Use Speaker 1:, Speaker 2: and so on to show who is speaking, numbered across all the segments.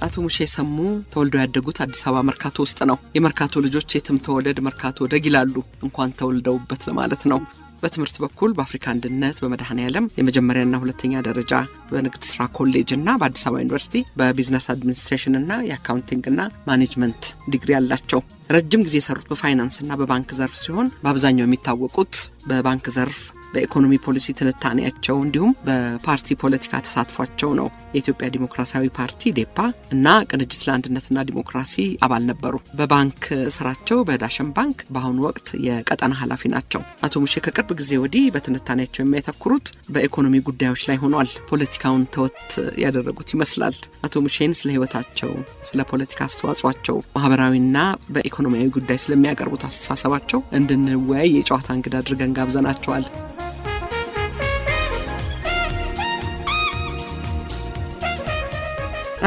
Speaker 1: አቶ ሙሼ ሰሙ ተወልደው ያደጉት አዲስ አበባ መርካቶ ውስጥ ነው። የመርካቶ ልጆች የትም ተወለድ መርካቶ ደግ ይላሉ፣ እንኳን ተወልደውበት ለማለት ነው። በትምህርት በኩል በአፍሪካ አንድነት በመድኃኔዓለም የመጀመሪያና ሁለተኛ ደረጃ በንግድ ስራ ኮሌጅ እና በአዲስ አበባ ዩኒቨርሲቲ በቢዝነስ አድሚኒስትሬሽን እና የአካውንቲንግ እና ማኔጅመንት ዲግሪ ያላቸው ረጅም ጊዜ የሰሩት በፋይናንስ እና በባንክ ዘርፍ ሲሆን በአብዛኛው የሚታወቁት በባንክ ዘርፍ በኢኮኖሚ ፖሊሲ ትንታኔያቸው እንዲሁም በፓርቲ ፖለቲካ ተሳትፏቸው ነው። የኢትዮጵያ ዲሞክራሲያዊ ፓርቲ ዴፓ እና ቅንጅት ለአንድነትና ዲሞክራሲ አባል ነበሩ። በባንክ ስራቸው በዳሽን ባንክ በአሁኑ ወቅት የቀጠና ኃላፊ ናቸው። አቶ ሙሼ ከቅርብ ጊዜ ወዲህ በትንታኔያቸው የሚያተኩሩት በኢኮኖሚ ጉዳዮች ላይ ሆኗል። ፖለቲካውን ተወት ያደረጉት ይመስላል። አቶ ሙሼን ስለ ህይወታቸው፣ ስለ ፖለቲካ አስተዋጽኦአቸው፣ ማህበራዊና በኢኮኖሚያዊ ጉዳይ ስለሚያቀርቡት አስተሳሰባቸው እንድንወያይ የጨዋታ እንግዳ አድርገን ጋብዘናቸዋል።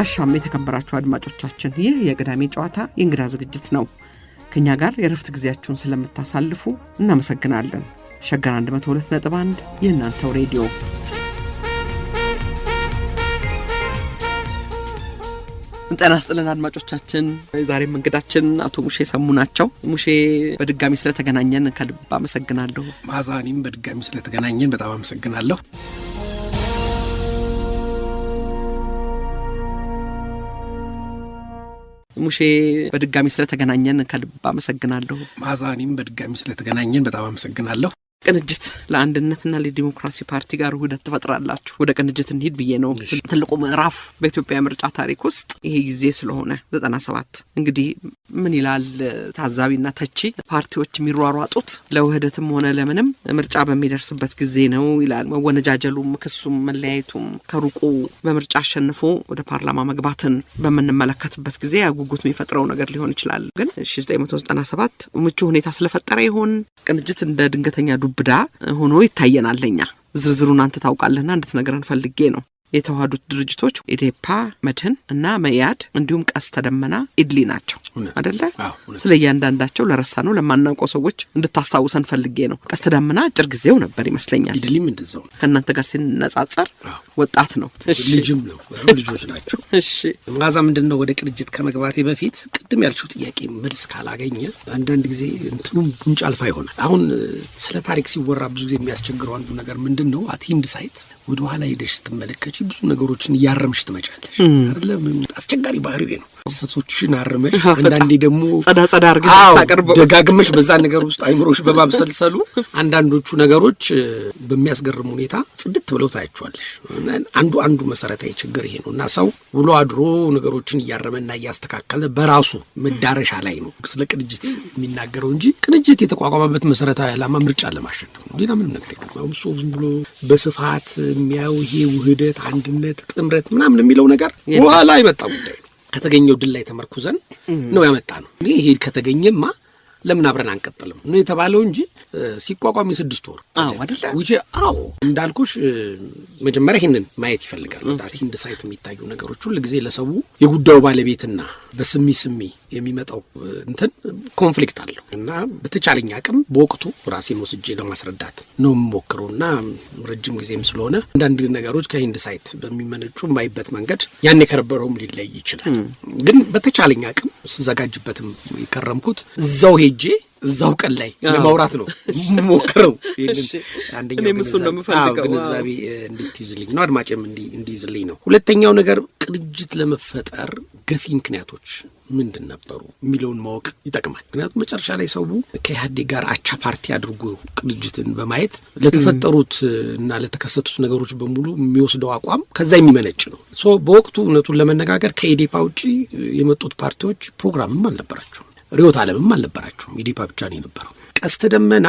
Speaker 1: አሻም የተከበራችሁ አድማጮቻችን፣ ይህ የቅዳሜ ጨዋታ የእንግዳ ዝግጅት ነው። ከኛ ጋር የረፍት ጊዜያችሁን ስለምታሳልፉ እናመሰግናለን። ሸገር 102.1 የእናንተው ሬዲዮ። ጤና ይስጥልን አድማጮቻችን። ዛሬም እንግዳችን አቶ ሙሼ ሰሙ ናቸው። ሙሼ በድጋሚ ስለተገናኘን ከልብ አመሰግናለሁ።
Speaker 2: ማዛኒም በድጋሚ ስለተገናኘን በጣም አመሰግናለሁ።
Speaker 1: ሙሼ በድጋሚ ስለተገናኘን ከልብ አመሰግናለሁ።
Speaker 2: ማዛኒም በድጋሚ ስለተገናኘን በጣም አመሰግናለሁ።
Speaker 1: ቅንጅት ለአንድነትና ለዲሞክራሲ ፓርቲ ጋር ውህደት ተፈጥራላችሁ። ወደ ቅንጅት እንሂድ ብዬ ነው። ትልቁ ምዕራፍ በኢትዮጵያ ምርጫ ታሪክ ውስጥ ይሄ ጊዜ ስለሆነ 97 እንግዲህ ምን ይላል ታዛቢና ተቺ፣ ፓርቲዎች የሚሯሯጡት ለውህደትም ሆነ ለምንም ምርጫ በሚደርስበት ጊዜ ነው ይላል። መወነጃጀሉም ክሱም መለያየቱም ከሩቁ በምርጫ አሸንፎ ወደ ፓርላማ መግባትን በምንመለከትበት ጊዜ ያጉጉት የሚፈጥረው ነገር ሊሆን ይችላል። ግን 1997 ምቹ ሁኔታ ስለፈጠረ ይሆን ቅንጅት እንደ ድንገተኛ ዱብዳ ሆኖ ይታየናል? ለኛ ዝርዝሩን አንተ ታውቃለህና እንድትነግረን ፈልጌ ነው። የተዋሃዱት ድርጅቶች ኢዴፓ፣ መድህን እና መኢአድ እንዲሁም ቀስተ ደመና ኢድሊ ናቸው አይደለ? ስለ እያንዳንዳቸው ለረሳነው ለማናውቀው ሰዎች እንድታስታውሰን ፈልጌ ነው። ቀስተ ደመና አጭር ጊዜው ነበር ይመስለኛል።
Speaker 2: ኢድሊም እንደዛው
Speaker 1: ከእናንተ ጋር ሲነጻጸር ወጣት ነው።
Speaker 2: ልጅም ነው፣ ልጆች ናቸው። እሺ ማዛ ምንድነው ወደ ቅንጅት ከመግባቴ በፊት ቅድም ያልሽው ጥያቄ መልስ ካላገኘ አንዳንድ ጊዜ እንትኑም ጉንጭ አልፋ ይሆናል። አሁን ስለ ታሪክ ሲወራ ብዙ ጊዜ የሚያስቸግረው አንዱ ነገር ምንድነው አቲንድ ሳይት ወደ ኋላ ሄደሽ ስትመለከቺ ብዙ ነገሮችን ያረምሽ ትመጫለሽ አይደለም? አስቸጋሪ ባህሪው ነው። ስተቶችሽን አርመሽ አንዳንዴ ደግሞ ጸዳ አርገሽ ታቀርበው ደጋግመሽ በዛ ነገር ውስጥ አይምሮሽ በማብሰልሰሉ አንዳንዶቹ ነገሮች በሚያስገርም ሁኔታ ጽድት ብለው ታያቸዋለሽ። አንዱ መሰረታዊ ችግር ይሄ ነውና ሰው ውሎ አድሮ ነገሮችን እያረመና እያስተካከለ በራሱ መዳረሻ ላይ ነው ስለ ቅንጅት የሚናገረው እንጂ ቅንጅት የተቋቋመበት መሰረታዊ ዓላማ ምርጫ ለማሸነፍ ነው። ሌላ ምንም ነገር የለም። አሁን ሰው ዝም ብሎ በስፋት የሚያው ይሄ ውህደት፣ አንድነት፣ ጥምረት ምናምን የሚለው ነገር በኋላ አይመጣም ጉዳይ ነው። ከተገኘው ድል ላይ ተመርኩዘን ነው ያመጣ ነው። ይሄ ከተገኘማ ለምን አብረን አንቀጥልም ነው የተባለው እንጂ ሲቋቋም የ6 ወር አይደለ? እንዳልኩሽ መጀመሪያ ይሄንን ማየት ይፈልጋል። አቲንድ ሳይት የሚታዩ ነገሮች ሁሉ ጊዜ ለሰው የጉዳዩ ባለቤትና በስሚ የሚመጣው እንትን ኮንፍሊክት አለው እና በተቻለኝ አቅም በወቅቱ ራሴን ወስጄ ለማስረዳት ነው የምሞክረውና ረጅም ጊዜም ስለሆነ አንዳንድ ነገሮች ከኢንድ ሳይት በሚመነጩ ማይበት መንገድ ያን የከረበረውም ሊለይ ይችላል። ግን በተቻለኝ አቅም ስዘጋጅበትም የከረምኩት እዛው ሄጄ እዛው ቀን ላይ ለማውራት ነው ሞክረው። አንደኛው ግንዛቤ እንድትይዝልኝ ነው፣ አድማጭም እንዲይዝልኝ ነው። ሁለተኛው ነገር ቅንጅት ለመፈጠር ገፊ ምክንያቶች ምንድን ነበሩ የሚለውን ማወቅ ይጠቅማል። ምክንያቱም መጨረሻ ላይ ሰው ከኢህአዴግ ጋር አቻ ፓርቲ አድርጎ ቅንጅትን በማየት ለተፈጠሩት እና ለተከሰቱት ነገሮች በሙሉ የሚወስደው አቋም ከዛ የሚመነጭ ነው። በወቅቱ እውነቱን ለመነጋገር ከኢዴፓ ውጪ የመጡት ፓርቲዎች ፕሮግራምም አልነበራቸውም፣ ሪዮት ዓለምም አልነበራቸውም። ኢዴፓ ብቻ ነው የነበረው። ቀስተ ደመና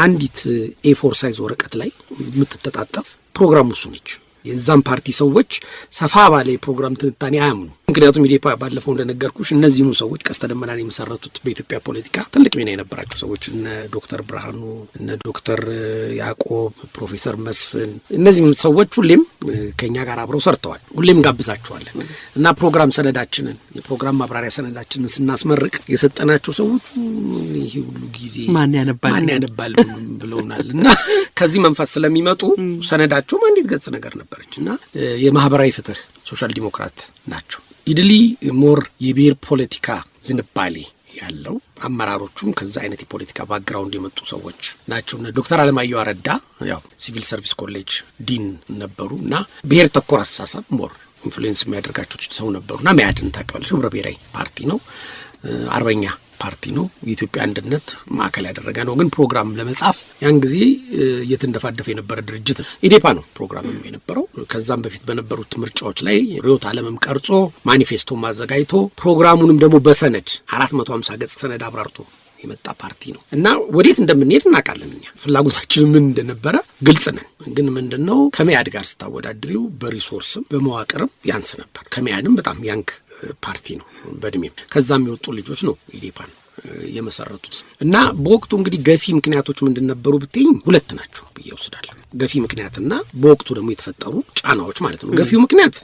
Speaker 2: አንዲት A4 ሳይዝ ወረቀት ላይ የምትተጣጠፍ ፕሮግራም እሱ ነች። የዛም ፓርቲ ሰዎች ሰፋ ባለ የፕሮግራም ትንታኔ አያምኑ። ምክንያቱም ኢዴፓ ባለፈው እንደነገርኩሽ እነዚህኑ ሰዎች ቀስተ ደመናን የመሰረቱት በኢትዮጵያ ፖለቲካ ትልቅ ሚና የነበራቸው ሰዎች እነ ዶክተር ብርሃኑ፣ እነ ዶክተር ያዕቆብ፣ ፕሮፌሰር መስፍን እነዚህም ሰዎች ሁሌም ከኛ ጋር አብረው ሰርተዋል። ሁሌም ጋብዛቸዋለን እና ፕሮግራም ሰነዳችንን የፕሮግራም ማብራሪያ ሰነዳችንን ስናስመርቅ የሰጠናቸው ሰዎች ይሄ ሁሉ ጊዜ ማን ያነባል ብለውናል። እና ከዚህ መንፈስ ስለሚመጡ ሰነዳቸውም አንዲት ገጽ ነገር ነበረች እና የማህበራዊ ፍትህ ሶሻል ዲሞክራት ናቸው። ኢድሊ ሞር የብሔር ፖለቲካ ዝንባሌ ያለው አመራሮቹም ከዛ አይነት የፖለቲካ ባክግራውንድ የመጡ ሰዎች ናቸው። ዶክተር አለማየሁ አረዳ ያው ሲቪል ሰርቪስ ኮሌጅ ዲን ነበሩ እና ብሔር ተኮር አስተሳሰብ ሞር ኢንፍሉዌንስ የሚያደርጋቸው ሰው ነበሩና መያድን ታውቂዋለሽ፣ ህብረ ብሔራዊ ፓርቲ ነው፣ አርበኛ ፓርቲ ነው፣ የኢትዮጵያ አንድነት ማዕከል ያደረገ ነው። ግን ፕሮግራም ለመጻፍ ያን ጊዜ እየተንደፋደፈ የነበረ ድርጅት ኢዴፓ ነው ፕሮግራምም የነበረው። ከዛም በፊት በነበሩት ምርጫዎች ላይ ርዕዮተ ዓለምም ቀርጾ ማኒፌስቶ ማዘጋጅቶ ፕሮግራሙንም ደግሞ በሰነድ 450 ገጽ ሰነድ አብራርቶ የመጣ ፓርቲ ነው እና ወዴት እንደምንሄድ እናውቃለን። እኛ ፍላጎታችን ምን እንደነበረ ግልጽ ነን። ግን ምንድነው ከመያድ ጋር ስታወዳድሪው በሪሶርስም በመዋቅርም ያንስ ነበር። ከመያድም በጣም ያንግ ፓርቲ ነው በእድሜም። ከዛም የወጡ ልጆች ነው ኢዴፓን የመሰረቱት እና በወቅቱ እንግዲህ ገፊ ምክንያቶች ምንድን ነበሩ ብትይኝ ሁለት ናቸው ብዬ ወስዳለሁ። ገፊ ምክንያትና በወቅቱ ደግሞ የተፈጠሩ ጫናዎች ማለት ነው። ገፊው ምክንያት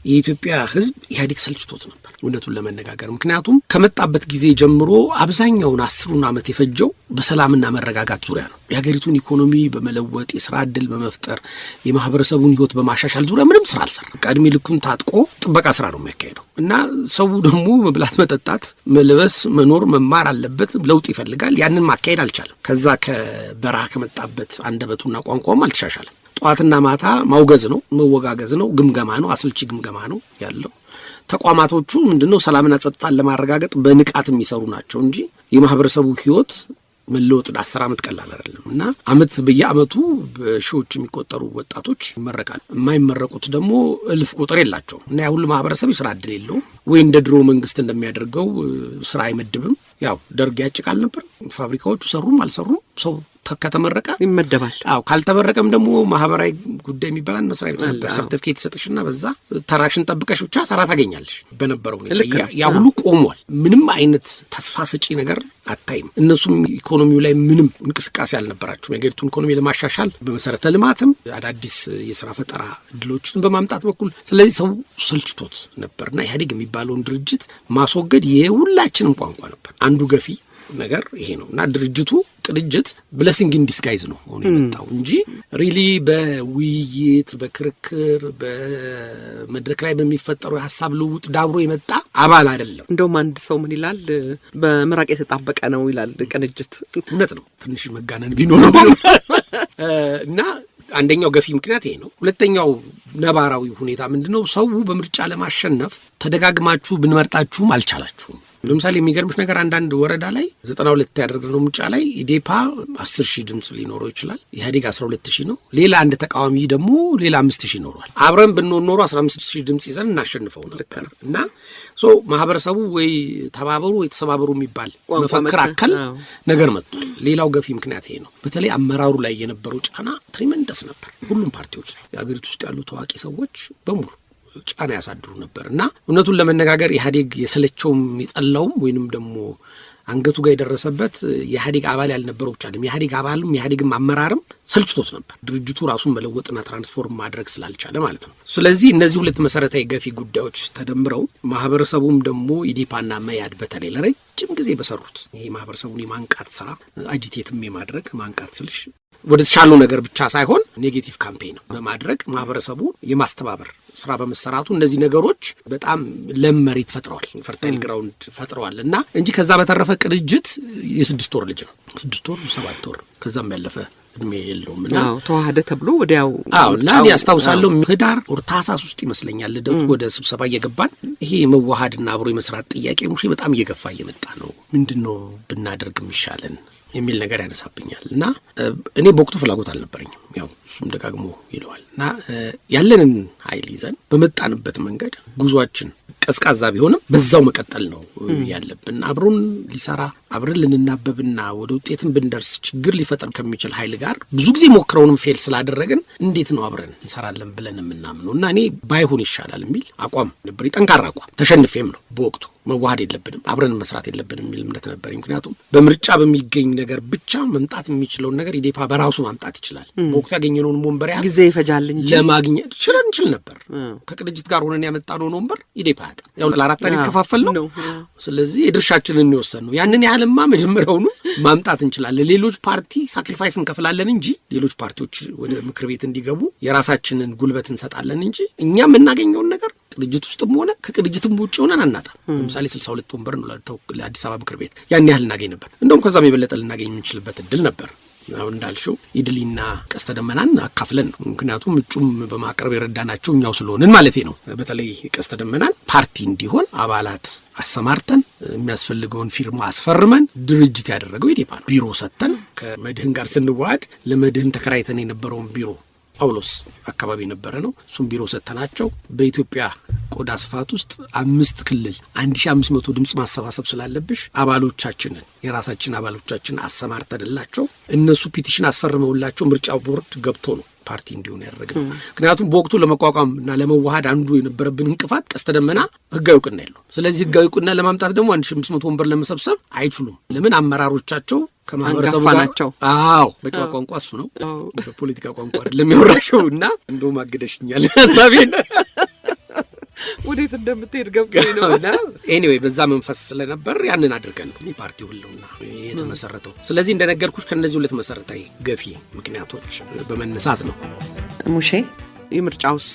Speaker 2: የኢትዮጵያ ሕዝብ ኢህአዴግ ሰልችቶት ነበር እውነቱን ለመነጋገር። ምክንያቱም ከመጣበት ጊዜ ጀምሮ አብዛኛውን 10 ዓመት የፈጀው በሰላምና መረጋጋት ዙሪያ ነው። የሀገሪቱን ኢኮኖሚ በመለወጥ የስራ ዕድል በመፍጠር የማህበረሰቡን ህይወት በማሻሻል ዙሪያ ምንም ስራ አልሰራ። ቀድሜ ልኩን ታጥቆ ጥበቃ ስራ ነው የሚያካሄደው እና ሰው ደግሞ መብላት፣ መጠጣት፣ መልበስ፣ መኖር፣ መማር አለበት። ለውጥ ይፈልጋል። ያንን ማካሄድ አልቻለም። ከዛ ከበረሃ ከመጣበት አንደበቱና ቋንቋውም አልተሻሻለም። ጠዋትና ማታ ማውገዝ ነው፣ መወጋገዝ ነው፣ ግምገማ ነው፣ አስልቺ ግምገማ ነው ያለው። ተቋማቶቹ ምንድነው ሰላምና ጸጥታን ለማረጋገጥ በንቃት የሚሰሩ ናቸው እንጂ የማህበረሰቡ ህይወት መለወጥ 10 ዓመት ቀላል አይደለም እና በየአመቱ በሺዎች የሚቆጠሩ ወጣቶች ይመረቃሉ። የማይመረቁት ደግሞ እልፍ ቁጥር የላቸውም እና ያ ሁሉ ማህበረሰብ የስራ ዕድል የለውም ወይ እንደ ድሮ መንግስት እንደሚያደርገው ስራ አይመድብም። ያው ደርግ ያጭቃል ነበር። ፋብሪካዎቹ ሰሩም አልሰሩም ሰው ከተመረቀ
Speaker 1: ይመደባል።
Speaker 2: ካልተመረቀም ደግሞ ማህበራዊ ጉዳይ የሚባል መስሪያ ቤት ነበር። ሰርቲፊኬት ይሰጥሽና በዛ ተራክሽን ጠብቀሽ ብቻ ስራ ታገኛለሽ። በነበረው ሁኔታ ያ ሁሉ ቆሟል። ምንም አይነት ተስፋ ሰጪ ነገር አታይም። እነሱም ኢኮኖሚው ላይ ምንም እንቅስቃሴ አልነበራቸውም። የሀገሪቱን ኢኮኖሚ ለማሻሻል በመሰረተ ልማትም አዳዲስ የስራ ፈጠራ እድሎችን በማምጣት በኩል ስለዚህ ሰው ሰልችቶት ነበርና ኢህአዴግ የሚባለውን ድርጅት ማስወገድ የሁላችንም ቋንቋ ነበር። አንዱ ገፊ ነገር ይሄ ነው እና ድርጅቱ ቅንጅት ብለሲንግ ኢን ዲስጋይዝ ነው ሆኖ የመጣው እንጂ ሪሊ በውይይት በክርክር በመድረክ ላይ በሚፈጠረው የሀሳብ ልውውጥ ዳብሮ የመጣ አባል አይደለም።
Speaker 1: እንደውም አንድ ሰው ምን ይላል፣ በምራቅ የተጣበቀ ነው ይላል ቅንጅት።
Speaker 2: እውነት ነው፣ ትንሽ መጋነን ቢኖረው እና አንደኛው ገፊ ምክንያት ይሄ ነው። ሁለተኛው ነባራዊ ሁኔታ ምንድነው? ሰው በምርጫ ለማሸነፍ ተደጋግማችሁ ብንመርጣችሁም አልቻላችሁም። ለምሳሌ የሚገርምሽ ነገር አንዳንድ ወረዳ ላይ 92 ያደረግነው ምርጫ ላይ ኢዴፓ 10,000 ድምጽ ሊኖረው ይችላል። ኢህአዴግ 12,000 ነው። ሌላ አንድ ተቃዋሚ ደግሞ ሌላ 5,000 ኖሯል። አብረን ብንሆን ኖሮ 15,000 ድምጽ ይዘን እናሸንፈው ነበር እና ማህበረሰቡ ወይ ተባበሩ ወይ ተሰባበሩ የሚባል መፈክር አከል ነገር መጥቷል። ሌላው ገፊ ምክንያት ይሄ ነው። በተለይ አመራሩ ላይ የነበረው ጫና ትሪመንደስ ነበር። ሁሉም ፓርቲዎች ላይ የሀገሪቱ ውስጥ ያሉ ታዋቂ ሰዎች በሙሉ ጫና ያሳድሩ ነበር እና እውነቱን ለመነጋገር ኢህአዴግ የሰለቸውም የጠላውም ወይንም ደግሞ አንገቱ ጋር የደረሰበት የኢህአዴግ አባል ያልነበረው ብቻ አይደለም። የኢህአዴግ አባልም የኢህአዴግም አመራርም ሰልችቶት ነበር። ድርጅቱ ራሱን መለወጥና ትራንስፎርም ማድረግ ስላልቻለ ማለት ነው። ስለዚህ እነዚህ ሁለት መሰረታዊ ገፊ ጉዳዮች ተደምረው ማህበረሰቡም ደግሞ ኢዴፓና መያድ በተለይ ለረጅም ጊዜ በሰሩት ይሄ ማህበረሰቡን የማንቃት ስራ አጂቴትም የማድረግ ማንቃት ስልሽ ወደ ተሻለው ነገር ብቻ ሳይሆን ኔጌቲቭ ካምፔን በማድረግ ማህበረሰቡ የማስተባበር ስራ በመሰራቱ እነዚህ ነገሮች በጣም ለም መሬት ፈጥረዋል፣ ፈርታይል ግራውንድ ፈጥረዋል እና እንጂ ከዛ በተረፈ ቅንጅት የ6 ወር ልጅ ነው። 6 ወር 7 ወር ከዛም ያለፈ እድሜ የለውም እና
Speaker 1: ተዋህደ ተብሎ ወዲያው
Speaker 2: ላን ያስታውሳለሁ ህዳር ወር ታህሳስ ውስጥ ይመስለኛል ልደቱ ወደ ስብሰባ እየገባን ይሄ መዋሃድና አብሮ የመስራት ጥያቄ ሙሽ በጣም እየገፋ እየመጣ ነው፣ ምንድነው ብናደርግ የሚሻለን የሚል ነገር ያነሳብኛል እና እኔ በወቅቱ ፍላጎት አልነበረኝም ያው እሱም ደጋግሞ ይለዋል እና ያለንን ኃይል ይዘን በመጣንበት መንገድ ጉዟችን ቀዝቃዛ ቢሆንም በዛው መቀጠል ነው ያለብን። አብሮን ሊሰራ አብረን ልንናበብና ወደ ውጤትን ብንደርስ ችግር ሊፈጠር ከሚችል ኃይል ጋር ብዙ ጊዜ ሞክረውንም ፌል ስላደረግን እንዴት ነው አብረን እንሰራለን ብለን የምናምነው? እና እኔ ባይሆን ይሻላል የሚል አቋም ነበር፣ ጠንካራ አቋም። ተሸንፌም ነው በወቅቱ መዋሃድ የለብንም አብረን መስራት የለብንም የሚል እምነት ነበር። ምክንያቱም በምርጫ በሚገኝ ነገር ብቻ መምጣት የሚችለውን ነገር ኢዴፓ በራሱ ማምጣት ይችላል። በወቅቱ ያገኘነውን ወንበር ያህል
Speaker 1: ጊዜ ይፈጃል እንጂ ለማግኘት
Speaker 2: እንችል ነበር። ከቅንጅት ጋር ሆነን ያመጣነውን ወንበር ኢዴፓ ያጣል። ያው ለአራት አይነት ከፋፈል ነው። ስለዚህ የድርሻችንን እንወሰን ነው። ያንን ያህልማ መጀመሪያውኑ ማምጣት እንችላለን። ሌሎች ፓርቲ ሳክሪፋይስ እንከፍላለን እንጂ ሌሎች ፓርቲዎች ወደ ምክር ቤት እንዲገቡ የራሳችንን ጉልበት እንሰጣለን እንጂ እኛ የምናገኘውን ነገር ቅንጅት ውስጥም ሆነ ከቅንጅትም ውጭ ሆነን አናጣም። ለምሳሌ 62 ወንበር ነው ለአዲስ አበባ ምክር ቤት ያን ያህል እናገኝ ነበር። እንደውም ከዛም የበለጠ ልናገኝ የምንችልበት እድል ነበር። አሁን እንዳልሽው ኢድሊና ቀስተ ደመናን አካፍለን ነው። ምክንያቱም እጩም በማቅረብ የረዳናቸው እኛው ስለሆንን ማለት ነው። በተለይ ቀስተ ደመናን ፓርቲ እንዲሆን አባላት አሰማርተን የሚያስፈልገውን ፊርማ አስፈርመን ድርጅት ያደረገው ኢዴፓ ነው። ቢሮ ሰጥተን ከመድህን ጋር ስንዋሃድ ለመድህን ተከራይተን የነበረውን ቢሮ ጳውሎስ አካባቢ ነበረ ነው። እሱም ቢሮ ሰጥተናቸው በኢትዮጵያ ቆዳ ስፋት ውስጥ 5 ክልል 1500 ድምጽ ማሰባሰብ ስላለብሽ አባሎቻችንን የራሳችን አባሎቻችን አሰማርተንላቸው እነሱ ፒቲሽን አስፈርመውላቸው ምርጫ ቦርድ ገብቶ ነው ፓርቲ እንዲሆን ያደረግነው። ምክንያቱም በወቅቱ ለመቋቋም እና ለመዋሃድ አንዱ የነበረብን እንቅፋት ቀስተ ደመና ህጋዊ እውቅና የለው። ስለዚህ ህጋዊ እውቅና ለማምጣት ደግሞ 1500 ወንበር ለመሰብሰብ አይችሉም። ለምን? አመራሮቻቸው ከማህበረሰቡ ጋር ናቸው። አዎ በጨዋ ቋንቋ እሱ ነው፣ በፖለቲካ ቋንቋ አይደለም ያወራሽው። እና እንደውም አግደሽኛል ሐሳቤን ወዴት እንደምትሄድ ገብቶኝ ነው። እና ኤኒዌይ በዛ መንፈስ ስለነበር ያንን አድርገን ነው የፓርቲው ህልውና የተመሰረተው። ስለዚህ እንደነገርኩሽ ከነዚህ ሁለት መሰረታዊ ገፊ ምክንያቶች በመነሳት ነው።
Speaker 1: ሙሼ የምርጫውስ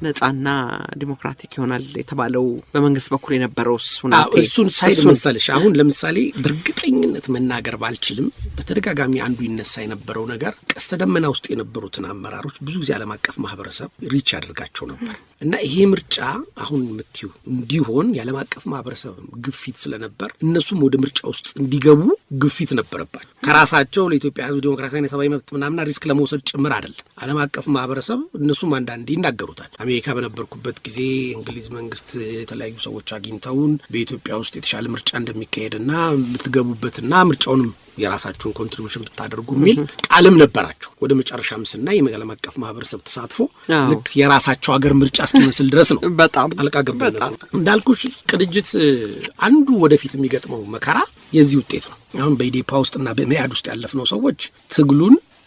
Speaker 1: ነጻና ዲሞክራቲክ ይሆናል የተባለው በመንግስት በኩል የነበረው
Speaker 2: እሱን ሳይድ መሰለሽ። አሁን ለምሳሌ በእርግጠኝነት መናገር ባልችልም በተደጋጋሚ አንዱ ይነሳ የነበረው ነገር ቀስተ ደመና ውስጥ የነበሩትን አመራሮች ብዙ ጊዜ ዓለም አቀፍ ማህበረሰብ ሪች ያደርጋቸው ነበር እና ይሄ ምርጫ አሁን የምትዩ እንዲሆን የዓለም አቀፍ ማህበረሰብ ግፊት ስለነበር እነሱም ወደ ምርጫ ውስጥ እንዲገቡ ግፊት ነበረባቸው። ከራሳቸው ለኢትዮጵያ ህዝብ ዲሞክራሲያዊ ሰብአዊ መብት ምናምን ሪስክ ለመውሰድ ጭምር አይደለም። ዓለም አቀፍ ማህበረሰብ እነሱም አንዳንዴ ይናገሩታል። አሜሪካ በነበርኩበት ጊዜ እንግሊዝ መንግስት የተለያዩ ሰዎች አግኝተውን በኢትዮጵያ ውስጥ የተሻለ ምርጫ እንደሚካሄድና የምትገቡበትና ምርጫውንም የራሳችሁን ኮንትሪቢዩሽን ብታደርጉ የሚል ቃልም ነበራቸው። ወደ መጨረሻም ስናይ የዓለም አቀፍ ማህበረሰብ ተሳትፎ ልክ የራሳቸው ሀገር ምርጫ እስኪመስል ድረስ ነው። በጣም አልቃ ገብነት እንዳልኩሽ ቅንጅት አንዱ ወደፊት የሚገጥመው መከራ የዚህ ውጤት ነው። አሁን በኢዴፓ ውስጥና በመያድ ውስጥ ያለፍነው ሰዎች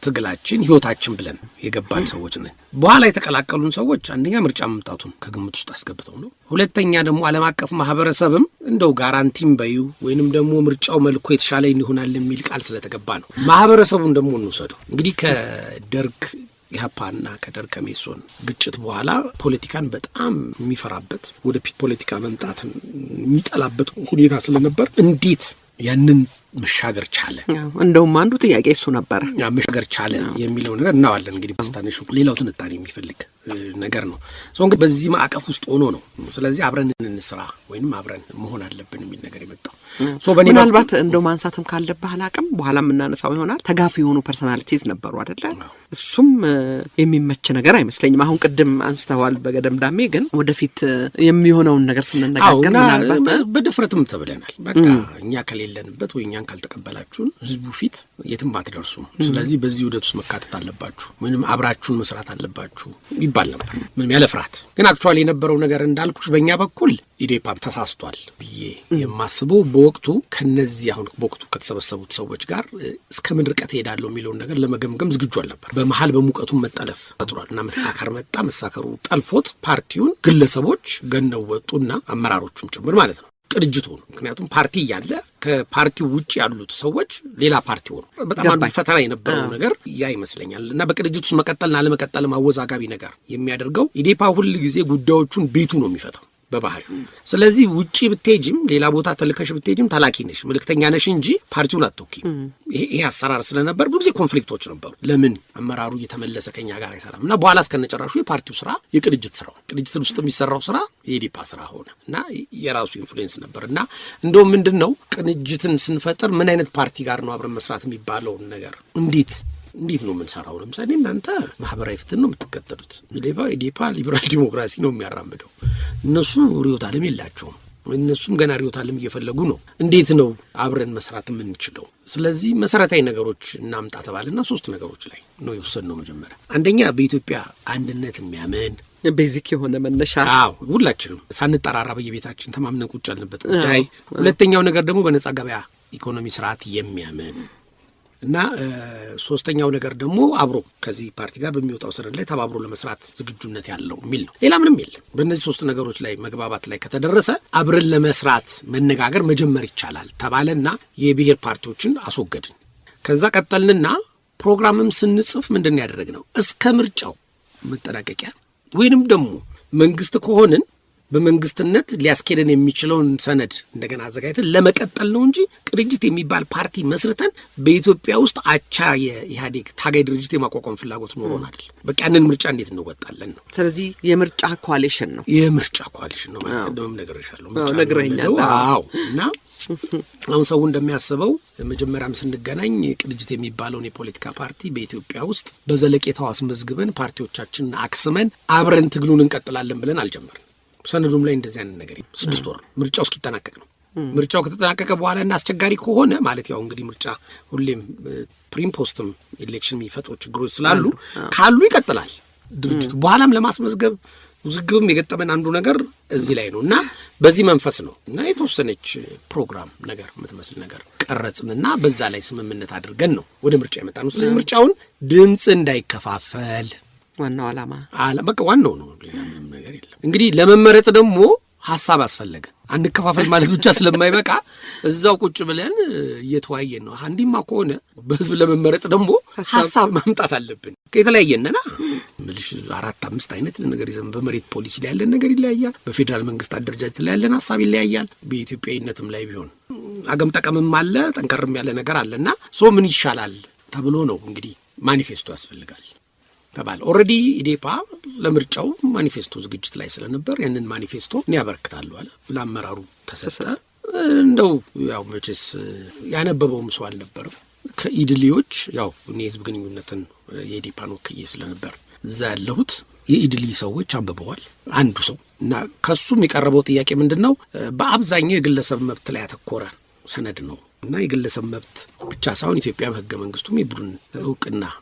Speaker 2: ትግላችን ህይወታችን ብለን የገባን ሰዎች ነን። በኋላ የተቀላቀሉን ሰዎች አንደኛ ምርጫ መምጣቱን ከግምት ውስጥ አስገብተው ነው። ሁለተኛ ደግሞ ዓለም አቀፍ ማህበረሰብም እንደው ጋራንቲም በዩ ወይንም ደግሞ ምርጫው መልኩ የተሻለ ይሆናል የሚል ቃል ስለተገባ ነው። ማህበረሰቡን ደግሞ እንውሰደው እንግዲህ ከደርግ ኢህአፓና ከደርግ ከሜሶን ግጭት በኋላ ፖለቲካን በጣም የሚፈራበት ወደ ፊት ፖለቲካ መምጣትን የሚጠላበት ሁኔታ ስለነበር እንዴት ያንን መሻገር ቻለ?
Speaker 1: እንደውም አንዱ ጥያቄ እሱ ነበር።
Speaker 2: መሻገር ቻለ የሚለው ነገር እናዋለን። እንግዲህ አስታነሹ ሌላው ትንታኔ የሚፈልግ ነገር ነው። እንግዲህ በዚህ ማዕቀፍ ውስጥ ሆኖ ነው ስለዚህ አብረን እንስራ ወይንም አብረን መሆን አለብን የሚል ነገር የመጣው።
Speaker 1: ምናልባት እንደው ማንሳትም ካለብህ አላቅም በኋላ የምናነሳው ይሆናል። ተጋፊ የሆኑ ፐርሶናሊቲዝ ነበሩ አይደለ? እሱም የሚመች ነገር አይመስለኝም። አሁን ቅድም አንስተዋል በገደምዳሜ፣ ግን ወደፊት የሚሆነውን ነገር ስንነጋገር ምናልባት
Speaker 2: በድፍረትም ተብለናል። በቃ እኛ ከሌለንበት ወይ እኛን ካልተቀበላችሁን ህዝቡ ፊት የትም አትደርሱም። ስለዚህ በዚህ ውደት ውስጥ መካተት አለባችሁ ወይንም አብራችሁን መስራት አለባችሁ ይባል ነበር፣ ምንም ያለ ፍርሃት። ግን አክቹዋሊ የነበረው ነገር እንዳልኩሽ በእኛ በኩል ኢዴፓ ተሳስቷል ብዬ የማስበው በወቅቱ ከነዚህ አሁን በወቅቱ ከተሰበሰቡት ሰዎች ጋር እስከምን ርቀት ሄዳለሁ የሚለውን ነገር ለመገምገም ዝግጁ አልነበር። በመሀል በሙቀቱ መጠለፍ ፈጥሯል እና መሳከር መጣ። መሳከሩ ጠልፎት ፓርቲውን ግለሰቦች ገነው ወጡና አመራሮቹም ጭምር ማለት ነው ቅንጅቱ ነው። ምክንያቱም ፓርቲ እያለ ከፓርቲው ውጭ ያሉት ሰዎች ሌላ ፓርቲ ሆኑ። በጣም አንዱ ፈተና የነበረው ነገር ያ ይመስለኛል። እና በቅንጅቱ ውስጥ መቀጠልና አለመቀጠል አወዛጋቢ ነገር የሚያደርገው ኢዴፓ ሁል ጊዜ ጉዳዮቹን ቤቱ ነው የሚፈታው በባህሪ። ስለዚህ ውጪ ብትሄጂም ሌላ ቦታ ተልከሽ ብትሄጂም ተላኪ ነሽ፣ መልእክተኛ ነሽ እንጂ ፓርቲውን አትወኪም። ይሄ አሰራር ስለነበር ብዙ ጊዜ ኮንፍሊክቶች ነበሩ። ለምን አመራሩ እየተመለሰ ከኛ ጋር አይሰራም? እና በኋላ እስከነጨራሹ የፓርቲው ስራ የቅንጅት ስራው ቅንጅት ውስጥ የሚሰራው ስራ የኢዴፓ ስራ ሆነ እና የራሱ ኢንፍሉዌንስ ነበር። እና እንደውም ምንድነው ቅንጅትን ስንፈጥር ምን አይነት ፓርቲ ጋር ነው አብረን መስራት የሚባለውን ነገር እንዴት እንዴት ነው የምንሰራው? ለምሳሌ እናንተ ማህበራዊ ፍትህ ነው የምትከተሉት፣ ኢዴፓ ሊበራል ዲሞክራሲ ነው የሚያራምደው። እነሱ ርዕዮተ ዓለም የላቸውም። እነሱም ገና ርዕዮተ ዓለም እየፈለጉ ነው። እንዴት ነው አብረን መስራት የምንችለው? ስለዚህ መሰረታዊ ነገሮች እናምጣ ተባለና 3 ነገሮች ላይ ነው የወሰንነው። መጀመሪያ አንደኛ በኢትዮጵያ አንድነት የሚያምን
Speaker 1: ቤዚክ የሆነ መነሻ፣
Speaker 2: ሁላችንም ሳንጠራራ በየቤታችን ተማምነን ቁጭ ያልንበት ጉዳይ። ሁለተኛው ነገር ደግሞ በነጻ ገበያ ኢኮኖሚ ስርዓት የሚያምን እና ሶስተኛው ነገር ደግሞ አብሮ ከዚህ ፓርቲ ጋር በሚወጣው ሰነድ ላይ ተባብሮ ለመስራት ዝግጁነት ያለው የሚል ነው። ሌላ ምንም የለም። በእነዚህ 3 ነገሮች ላይ መግባባት ላይ ከተደረሰ አብረን ለመስራት መነጋገር መጀመር ይቻላል ተባለና የብሔር ፓርቲዎችን አስወገድን። ከዛ ቀጠልንና ፕሮግራምም ስንጽፍ ምንድን ያደረግነው እስከ ምርጫው መጠናቀቂያ ወይንም ደግሞ መንግስት ከሆንን በመንግስትነት ሊያስኬደን የሚችለውን ሰነድ እንደገና አዘጋጅተን ለመቀጠል ነው እንጂ ቅንጅት የሚባል ፓርቲ መስርተን በኢትዮጵያ ውስጥ አቻ የኢህአዴግ ታጋይ ድርጅት የማቋቋም ፍላጎት ኖሮን አይደል። በቃ ያንን ምርጫ እንዴት እንወጣለን ነው።
Speaker 1: ስለዚህ የምርጫ ኮአሊሽን ነው።
Speaker 2: የምርጫ ኮአሊሽን ነው ማለት ቀደምም ነገርሻለሁ።
Speaker 1: ነግረኛል።
Speaker 2: እና አሁን ሰው እንደሚያስበው መጀመሪያም ስንገናኝ ቅንጅት የሚባለውን የፖለቲካ ፓርቲ በኢትዮጵያ ውስጥ በዘለቄታው አስመዝግበን ፓርቲዎቻችንን አክስመን አብረን ትግሉን እንቀጥላለን ብለን አልጀመርንም። ሰነዱም ላይ እንደዚህ አይነት ነገር 6 ወር ምርጫው እስኪጠናቀቅ ነው። ምርጫው ከተጠናቀቀ በኋላ እና አስቸጋሪ ከሆነ ማለት ያው እንግዲህ ምርጫ ሁሌም ፕሪም ፖስትም ኤሌክሽን የሚፈጥሩ ችግሮች ስላሉ ካሉ ይቀጥላል ድርጅቱ። በኋላም ለማስመዝገብ ውዝግብም የገጠመን አንዱ ነገር እዚህ ላይ ነው እና በዚህ መንፈስ ነው እና የተወሰነች ፕሮግራም ነገር የምትመስል ነገር ቀረጽንና በዛ ላይ ስምምነት አድርገን ነው ወደ ምርጫ የመጣ ነው። ስለዚህ ምርጫውን ድምፅ እንዳይከፋፈል
Speaker 1: ዋናው ዓላማ
Speaker 2: በቃ ዋናው ነው። ሌላ ምንም ነገር የለም። እንግዲህ ለመመረጥ ደግሞ ሀሳብ አስፈለገ። አንከፋፈል ማለት ብቻ ስለማይበቃ እዛው ቁጭ ብለን እየተወያየን ነው። አንዲማ ከሆነ በህዝብ ለመመረጥ ደግሞ ሀሳብ ማምጣት አለብን። ከተለያየንና ምልሽ 4-5 አይነት ነገር ይዘን በመሬት ፖሊሲ ላይ ያለን ነገር ይለያያል። በፌዴራል መንግስት አደረጃጀት ላይ ያለን ሀሳብ ይለያያል። በኢትዮጵያዊነትም ላይ ቢሆን አገም ጠቀምም አለ፣ ጠንከርም ያለ ነገር አለና ምን ይሻላል ተብሎ ነው እንግዲህ ማኒፌስቶ ያስፈልጋል ተባለ። ኦልሬዲ ኢዴፓ ለምርጫው ማኒፌስቶ ዝግጅት ላይ ስለነበር ያንን ማኒፌስቶ እኔ ያበረክታለሁ አለ። ለአመራሩ ተሰጠ። እንደው ያው መቼስ ያነበበውም ሰው አልነበረም። ከኢድሊዎች ያው እኔ ህዝብ ግንኙነትን የኢዴፓን ወክዬ ስለነበር እዛ ያለሁት የኢድሊ ሰዎች አንብበዋል። አንዱ ሰው እና ከሱም የቀረበው ጥያቄ ምንድነው? በአብዛኛው የግለሰብ መብት ላይ ያተኮረ ሰነድ ነው እና የግለሰብ መብት ብቻ ሳይሆን ኢትዮጵያ በህገ መንግስቱም የቡድን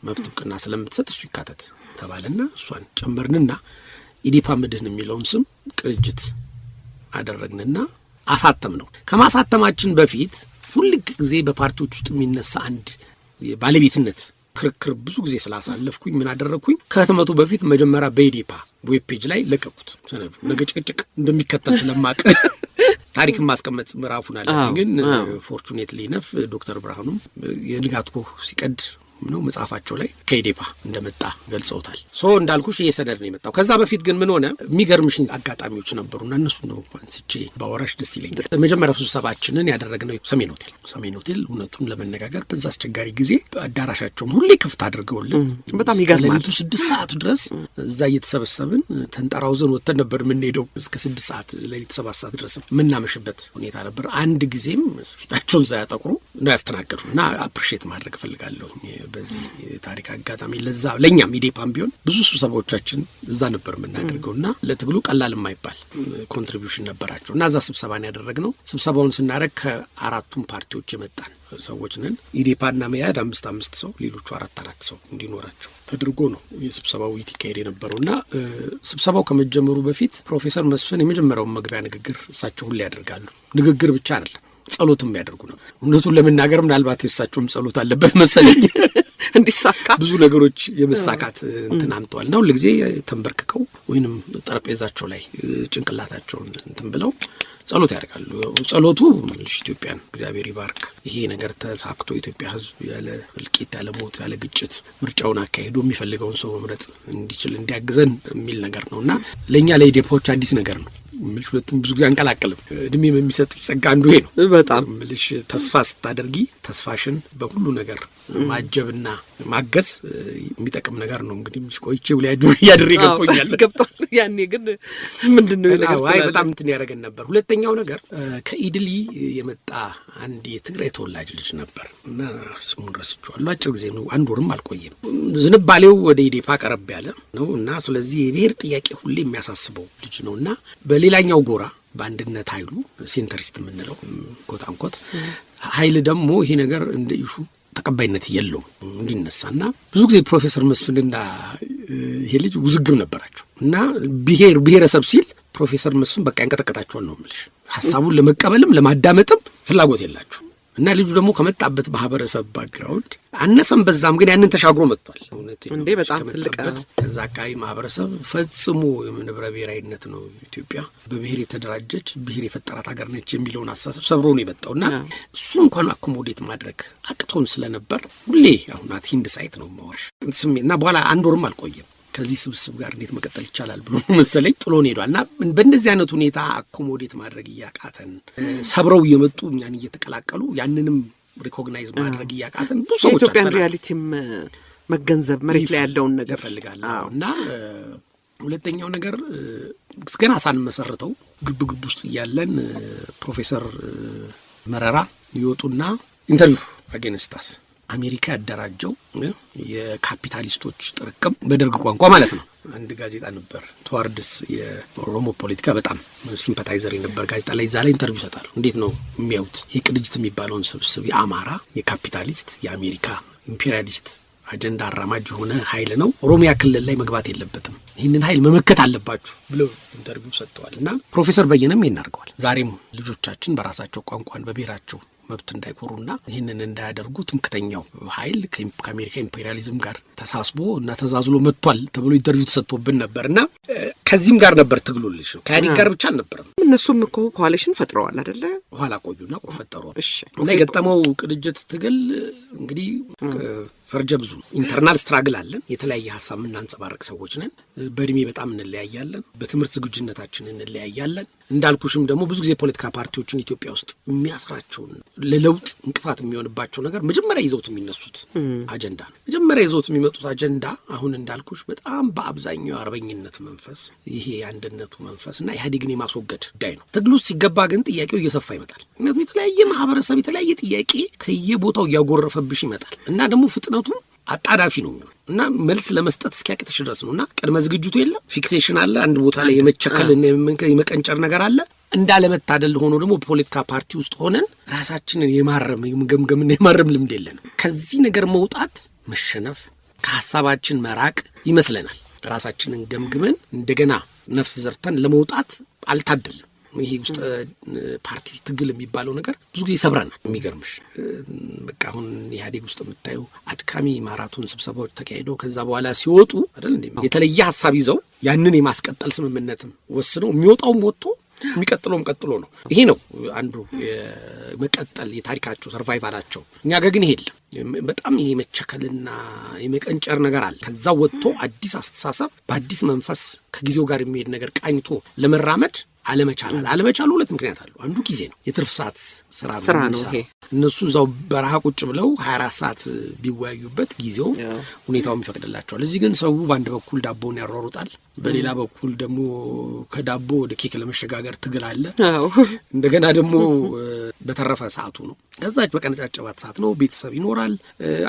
Speaker 2: መብት እውቅና ስለምትሰጥ እሱ ይካተት ተባለና እሷን ጨመርንና ኢዴፓ መድህን የሚለውን ስም ቅንጅት አደረግንና አሳተም ነው። ከማሳተማችን በፊት ሁል ጊዜ በፓርቲዎች ውስጥ የሚነሳ አንድ ባለቤትነት ክርክር ብዙ ጊዜ ስላሳለፍኩኝ ምን አደረግኩኝ? ከህትመቱ በፊት መጀመሪያ በኢዴፓ ዌብ ፔጅ ላይ ለቀቁት ሰነዱ። ነገ ጭቅጭቅ እንደሚከተል ስለማቅ ታሪክን ማስቀመጥ ምዕራፉን አለ። ግን ፎርቹኔትሊ ነፍ ዶክተር ብርሃኑም የንጋት ኮህ ሲቀድ ነው መጽሐፋቸው ላይ ከኢዴፓ እንደመጣ ገልጸውታል። እንዳልኩሽ ይሄ ሰነድ ነው የመጣው። ከዛ በፊት ግን ምን ሆነ? የሚገርምሽኝ አጋጣሚዎች ነበሩና እነሱ ነው አንስቼ ባወራሽ ደስ ይለኛል። መጀመሪያ ስብሰባችንን ያደረግነው ሰሜን ሆቴል እውነቱን ለመነጋገር በዛ አስቸጋሪ ጊዜ አዳራሻቸውን ሁሌ ክፍት አድርገውልን በጣም ይገርማል። ለሊቱ 6 ሰዓት ድረስ እዛ እየተሰበሰብን ተንጠራውዘን ወጥተን ነበር የምንሄደው። እስከ 6 ሰዓት ለሊቱ 7 ሰዓት ድረስ የምናመሽበት ሁኔታ ነበር። አንድ ጊዜም ፊታቸውን እዛ ያጠቁሩ ነው ያስተናገዱ እና አፕሪሼት ማድረግ እፈልጋለሁ በዚህ ታሪክ አጋጣሚ። ለዛ ለኛም ኢዴፓም ቢሆን ብዙ ስብሰባዎቻችን እዛ ነበር የምናደርገውና ለትግሉ ቀላል የማይባል ኮንትሪቢዩሽን ነበራቸው እና እዛ ስብሰባን ያደረግነው። ስብሰባውን ስናደርግ ከ4ቱም ፓርቲዎች የመጣን ሰዎች ነን። ኢዴፓና መያድ 5 ሰው፣ ሌሎቹ 4 ሰው እንዲኖራቸው ተደርጎ ነው የስብሰባው ይካሄድ የነበረውና ስብሰባው ከመጀመሩ በፊት ፕሮፌሰር መስፍን የመጀመሪያውን መግቢያ ንግግር እሳቸው ሁሉ ያደርጋሉ። ንግግር ብቻ አይደለም ጸሎትም ያደርጉ ነው። እውነቱን ለመናገር ምናልባት የእሳቸውም ጸሎት አለበት መሰለኝ እንዲሳካ ብዙ ነገሮች የመሳካት እንትን አምጠዋል እና ሁልጊዜ ተንበርክከው ወይንም ጠረጴዛቸው ላይ ጭንቅላታቸውን እንትን ብለው ጸሎት ያደርጋሉ። ጸሎቱ ኢትዮጵያን እግዚአብሔር ይባርክ፣ ይሄ ነገር ተሳክቶ ኢትዮጵያ ሕዝብ ያለ እልቂት፣ ያለ ሞት፣ ያለ ግጭት ምርጫውን አካሄዶ የሚፈልገውን ሰው መምረጥ እንዲችል እንዲያግዘን የሚል ነገር ነውና ለእኛ ለኢዴፓዎች አዲስ ነገር ነው። ምልሽ ሁለቱም ብዙ ጊዜ አንቀላቀልም። እድሜ የሚሰጥ ጸጋ አንዱ ይሄ ነው።
Speaker 1: በጣም
Speaker 2: ምልሽ ተስፋ ስታደርጊ ተስፋሽን በሁሉ ነገር ማጀብና ማገዝ የሚጠቅም ነገር ነው። እንግዲህ ቆይቼው ያድሬ ገብቶኛል።
Speaker 1: ያኔ ግን ምንድነው ይላል
Speaker 2: አይ በጣም እንትን ያደረገን ነበር። ሁለተኛው ነገር ከኢድሊ የመጣ አንድ የትግራይ ተወላጅ ልጅ ነበር እና ስሙን ረስቼዋለሁ። አጭር ጊዜ ነው፣ አንድ ወርም አልቆየም። ዝንባሌው ወደ ኢዴፓ ቀረብ ያለ ነው እና ስለዚህ የብሔር ጥያቄ ሁሌ የሚያሳስበው ልጅ ነው እና በሌላኛው ጎራ በአንድነት ኃይሉ ሴንተሪስት የምንለው ኮታንኮት ኃይል ደግሞ ይሄ ነገር እንደ ኢሹ ተቀባይነት የለውም እንዲነሳና ብዙ ጊዜ ፕሮፌሰር መስፍንና ይሄ ልጅ ውዝግብ ነበራቸው እና ብሔረሰብ ሲል ፕሮፌሰር መስፍን በቃ ያንቀጠቀጣቸዋል ነው የምልሽ። ሀሳቡን ለመቀበልም ለማዳመጥም ፍላጎት የላቸው እና ልጁ ደግሞ ከመጣበት ማህበረሰብ ባክግራውንድ አነሰም በዛም ግን ያንን ተሻግሮ መጥቷል።
Speaker 1: እንዴ በጣም ትልቅ
Speaker 2: ከዛ አካባቢ ማህበረሰብ ፈጽሞ የምንብረ ብሔራዊነት ነው ኢትዮጵያ በብሔር የተደራጀች ብሔር የፈጠራት ሀገር ነች የሚለውን አሳሰብ ሰብሮ ነው የመጣውና እሱ እንኳን አኮሞዴት ማድረግ አቅቶን ስለነበር ሁሌ አሁን አትሂንድ ሳይት ነው ማወርሽ እና በኋላ አንድ ወርም አልቆየም ከዚህ ስብስብ ጋር እንዴት መቀጠል ይቻላል ብሎ መሰለኝ ጥሎን ሄዷልና በእንደዚህ አይነት ሁኔታ አኮሞዴት ማድረግ እያቃተን ሰብረው እየመጡ እኛን እየተቀላቀሉ ያንንም ሪኮግናይዝ ማድረግ እያቃተን ብዙ ሰዎች
Speaker 1: የኢትዮጵያን ሪያሊቲም መገንዘብ መሬት ላይ ያለውን ነገር
Speaker 2: ፈልጋለሁ እና ሁለተኛው ነገር ገና ሳንመሰርተው ግብ ውስጥ እያለን ፕሮፌሰር መረራ ይወጡና ኢንተርቪው አጌንስታስ አሜሪካ ያደራጀው የካፒታሊስቶች ጥርቅም በደርግ ቋንቋ ማለት ነው። አንድ ጋዜጣ ነበር ተዋርድስ የኦሮሞ ፖለቲካ በጣም ሲምፓታይዘር የነበር ጋዜጣ ላይ እዛ ላይ ኢንተርቪው ይሰጣሉ። እንዴት ነው የሚያዩት ይህ ቅንጅት የሚባለውን ስብስብ የአማራ የካፒታሊስት የአሜሪካ ኢምፔሪያሊስት አጀንዳ አራማጅ የሆነ ኃይል ነው፣ ኦሮሚያ ክልል ላይ መግባት የለበትም፣ ይህንን ኃይል መመከት አለባችሁ ብለው ኢንተርቪው ሰጥተዋል እና ፕሮፌሰር በየነም ይሄን አድርገዋል። ዛሬም ልጆቻችን በራሳቸው ቋንቋን በብሔራቸው መብት እንዳይኮሩና ይህንን እንዳያደርጉ ትምክተኛው ኃይል ከአሜሪካ ኢምፔሪያሊዝም ጋር ተሳስቦ እና ተዛዝሎ መጥቷል ተብሎ ኢንተርቪው ተሰጥቶብን ነበርና ከዚህም ጋር ነበር ትግሉልሽ ነው። ከኢህአዴግ ጋር ብቻ አልነበረም።
Speaker 1: እነሱም እኮ ኮአሊሽን ፈጥረዋል አይደለ?
Speaker 2: ኋላ ቆዩና ፈጠሩ። እና የገጠመው ቅንጅት ትግል እንግዲህ ፈርጀ ብዙ ኢንተርናል ስትራግል አለን። የተለያየ ሀሳብ የምናንጸባረቅ ሰዎች ነን። በእድሜ በጣም እንለያያለን። በትምህርት ዝግጁነታችን እንለያያለን። እንዳልኩሽም ደግሞ ብዙ ጊዜ ፖለቲካ ፓርቲዎችን ኢትዮጵያ ውስጥ የሚያስራቸውን ለለውጥ እንቅፋት የሚሆንባቸው ነገር መጀመሪያ ይዘውት የሚነሱት አጀንዳ ነው። መጀመሪያ ይዘውት የሚመጡት አጀንዳ አሁን እንዳልኩሽ በጣም በአብዛኛው አርበኝነት መንፈስ፣ ይሄ የአንድነቱ መንፈስ እና ኢህአዴግን የማስወገድ ጉዳይ ነው። ትግል ውስጥ ሲገባ ግን ጥያቄው እየሰፋ ይመጣል። ምክንያቱም የተለያየ ማህበረሰብ የተለያየ ጥያቄ ከየቦታው እያጎረፈብሽ ይመጣል እና ደግሞ ፍጥነቱ አጣዳፊ ነው የሚሆን እና መልስ ለመስጠት እስኪያቅትሽ ድረስ ነው እና ቅድመ ዝግጅቱ የለም። ፊክሴሽን አለ። አንድ ቦታ ላይ የመቸከልና የመቀንጨር ነገር አለ። እንዳለመታደል ሆኖ ደግሞ በፖለቲካ ፓርቲ ውስጥ ሆነን ራሳችንን የመገምገምና የማረም ልምድ የለንም። ከዚህ ነገር መውጣት መሸነፍ፣ ከሀሳባችን መራቅ ይመስለናል። ራሳችንን ገምግመን እንደገና ነፍስ ዘርተን ለመውጣት አልታደልም። ይሄ ውስጥ ፓርቲ ትግል የሚባለው ነገር ብዙ ጊዜ ይሰብረናል። የሚገርምሽ በቃ አሁን ኢህአዴግ ውስጥ የምታየው አድካሚ ማራቶን ስብሰባዎች ተካሂደው ከዛ በኋላ ሲወጡ አይደል እንዴ የተለየ ሀሳብ ይዘው ያንን የማስቀጠል ስምምነትም ወስነው የሚወጣውም ወጥቶ የሚቀጥለውም ቀጥሎ ነው። ይሄ ነው አንዱ የመቀጠል የታሪካቸው ሰርቫይቫላቸው። እኛ ጋር ግን ይሄ የለም። በጣም ይሄ መቸከልና የመቀንጨር ነገር አለ። ከዛ ወጥቶ አዲስ አስተሳሰብ በአዲስ መንፈስ ከጊዜው ጋር የሚሄድ ነገር ቃኝቶ ለመራመድ አለመቻሉ ሁለት ምክንያት አለው። አንዱ ጊዜ ነው። የትርፍ ሰዓት ስራ ነው ይሄ። እነሱ እዛው በረሃ ቁጭ ብለው 24 ሰዓት ቢወያዩበት ጊዜው ሁኔታውም ይፈቅድላቸዋል። እዚህ ግን ሰው በአንድ በኩል ዳቦውን ያሯሩጣል፣ በሌላ በኩል ደግሞ ከዳቦ ወደ ኬክ ለመሸጋገር ትግል አለ። እንደገና ደግሞ በተረፈ ሰዓቱ ነው። ከዛች በቀነጫጨባት ሰዓት ነው ቤተሰብ ይኖራል።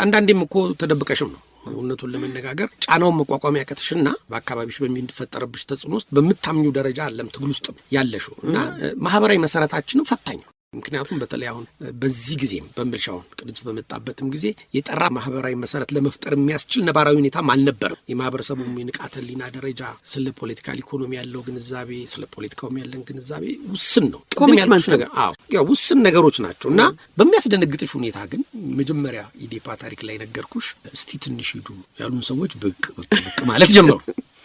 Speaker 2: አንዳንዴም እኮ ተደብቀሽም ነው እውነቱን ለመነጋገር ጫናውን መቋቋም ያቀትሽና በአካባቢሽ በሚፈጠርብሽ ተጽዕኖ ውስጥ በምታምኙ ደረጃ አለም ትግል ውስጥ ያለሽው እና ማህበራዊ መሰረታችንም ፈታኝ ነው። ምክንያቱም በተለይ አሁን በዚህ ጊዜም በምልሻውን ቅንጅት በመጣበትም ጊዜ የጠራ ማህበራዊ መሰረት ለመፍጠር የሚያስችል ነባራዊ ሁኔታም አልነበረም። የማህበረሰቡም የንቃተ ህሊና ደረጃ ስለ ፖለቲካል ኢኮኖሚ ያለው ግንዛቤ፣ ስለ ፖለቲካውም ያለን ግንዛቤ ውስን ነው። ውስን ነገሮች ናቸው እና በሚያስደነግጥሽ ሁኔታ ግን መጀመሪያ ኢዴፓ ታሪክ ላይ ነገርኩሽ እስቲ ትንሽ ሂዱ ያሉን ሰዎች ብቅ ማለት ጀመሩ።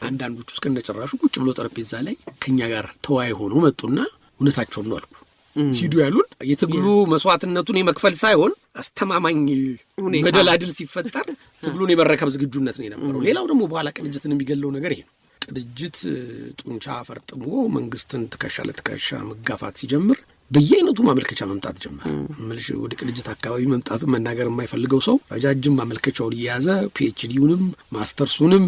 Speaker 2: አንዳንዶቹ እስከነጨራሹ ቁጭ ብሎ ጠረጴዛ ላይ ከኛ ጋር ተወያይ ሆኖ መጡና እውነታቸውን ነው አልኩ። ሂዱ ያሉን የትግሉ መስዋዕትነቱን የመክፈል ሳይሆን አስተማማኝ መደላድል ሲፈጠር ትግሉን የመረከብ ዝግጁነት ነው የነበረው። ሌላው ደግሞ በኋላ ቅንጅትን የሚገለው ነገር ይሄ ነው። ቅንጅት ጡንቻ ፈርጥሞ መንግስትን ትከሻ ለትከሻ መጋፋት ሲጀምር በየአይነቱ ማመልከቻ መምጣት ጀመረ። ወደ ቅንጅት አካባቢ መምጣቱ መናገር የማይፈልገው ሰው ረጃጅም ማመልከቻውን እየያዘ ፒኤችዲውንም ማስተርሱንም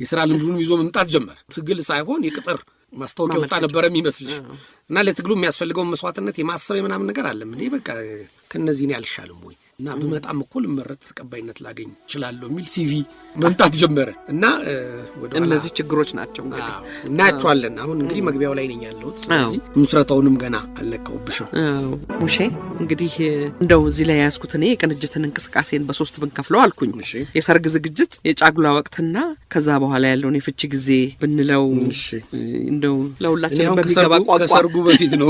Speaker 2: የስራ ልምዱንም ይዞ መምጣት ጀመረ። ትግል ሳይሆን የቅጥር ማስታወቂያ ወጣ ነበረ የሚመስልሽ እና ለትግሉ የሚያስፈልገውን መስዋዕትነት የማሰብ የምናምን ነገር አለ። እንዴ በቃ ከነዚህ ነው ያልሻልም ወይ እና በመጣም እኮ ልመረጥ ተቀባይነት ላገኝ እችላለሁ የሚል ሲቪ መምጣት ጀመረ እና ወደ
Speaker 1: እነዚህ ችግሮች ናቸው እንግዲህ
Speaker 2: እናያቸዋለን። አሁን እንግዲህ መግቢያው ላይ ነኝ ያለሁት። ስለዚህ ምስረታውንም ገና አልነካውብሽም።
Speaker 1: ሙሼ እንግዲህ እንደው እዚህ ላይ ያዝኩት እኔ የቅንጅትን እንቅስቃሴን በሶስት ብንከፍለው አልኩኝ። የሰርግ ዝግጅት፣ የጫጉላ ወቅትና ከዛ በኋላ ያለውን የፍቺ ጊዜ ብንለው እንደው ለሁላችንም በሚገባ ቋንቋ
Speaker 2: ከሰርጉ በፊት ነው።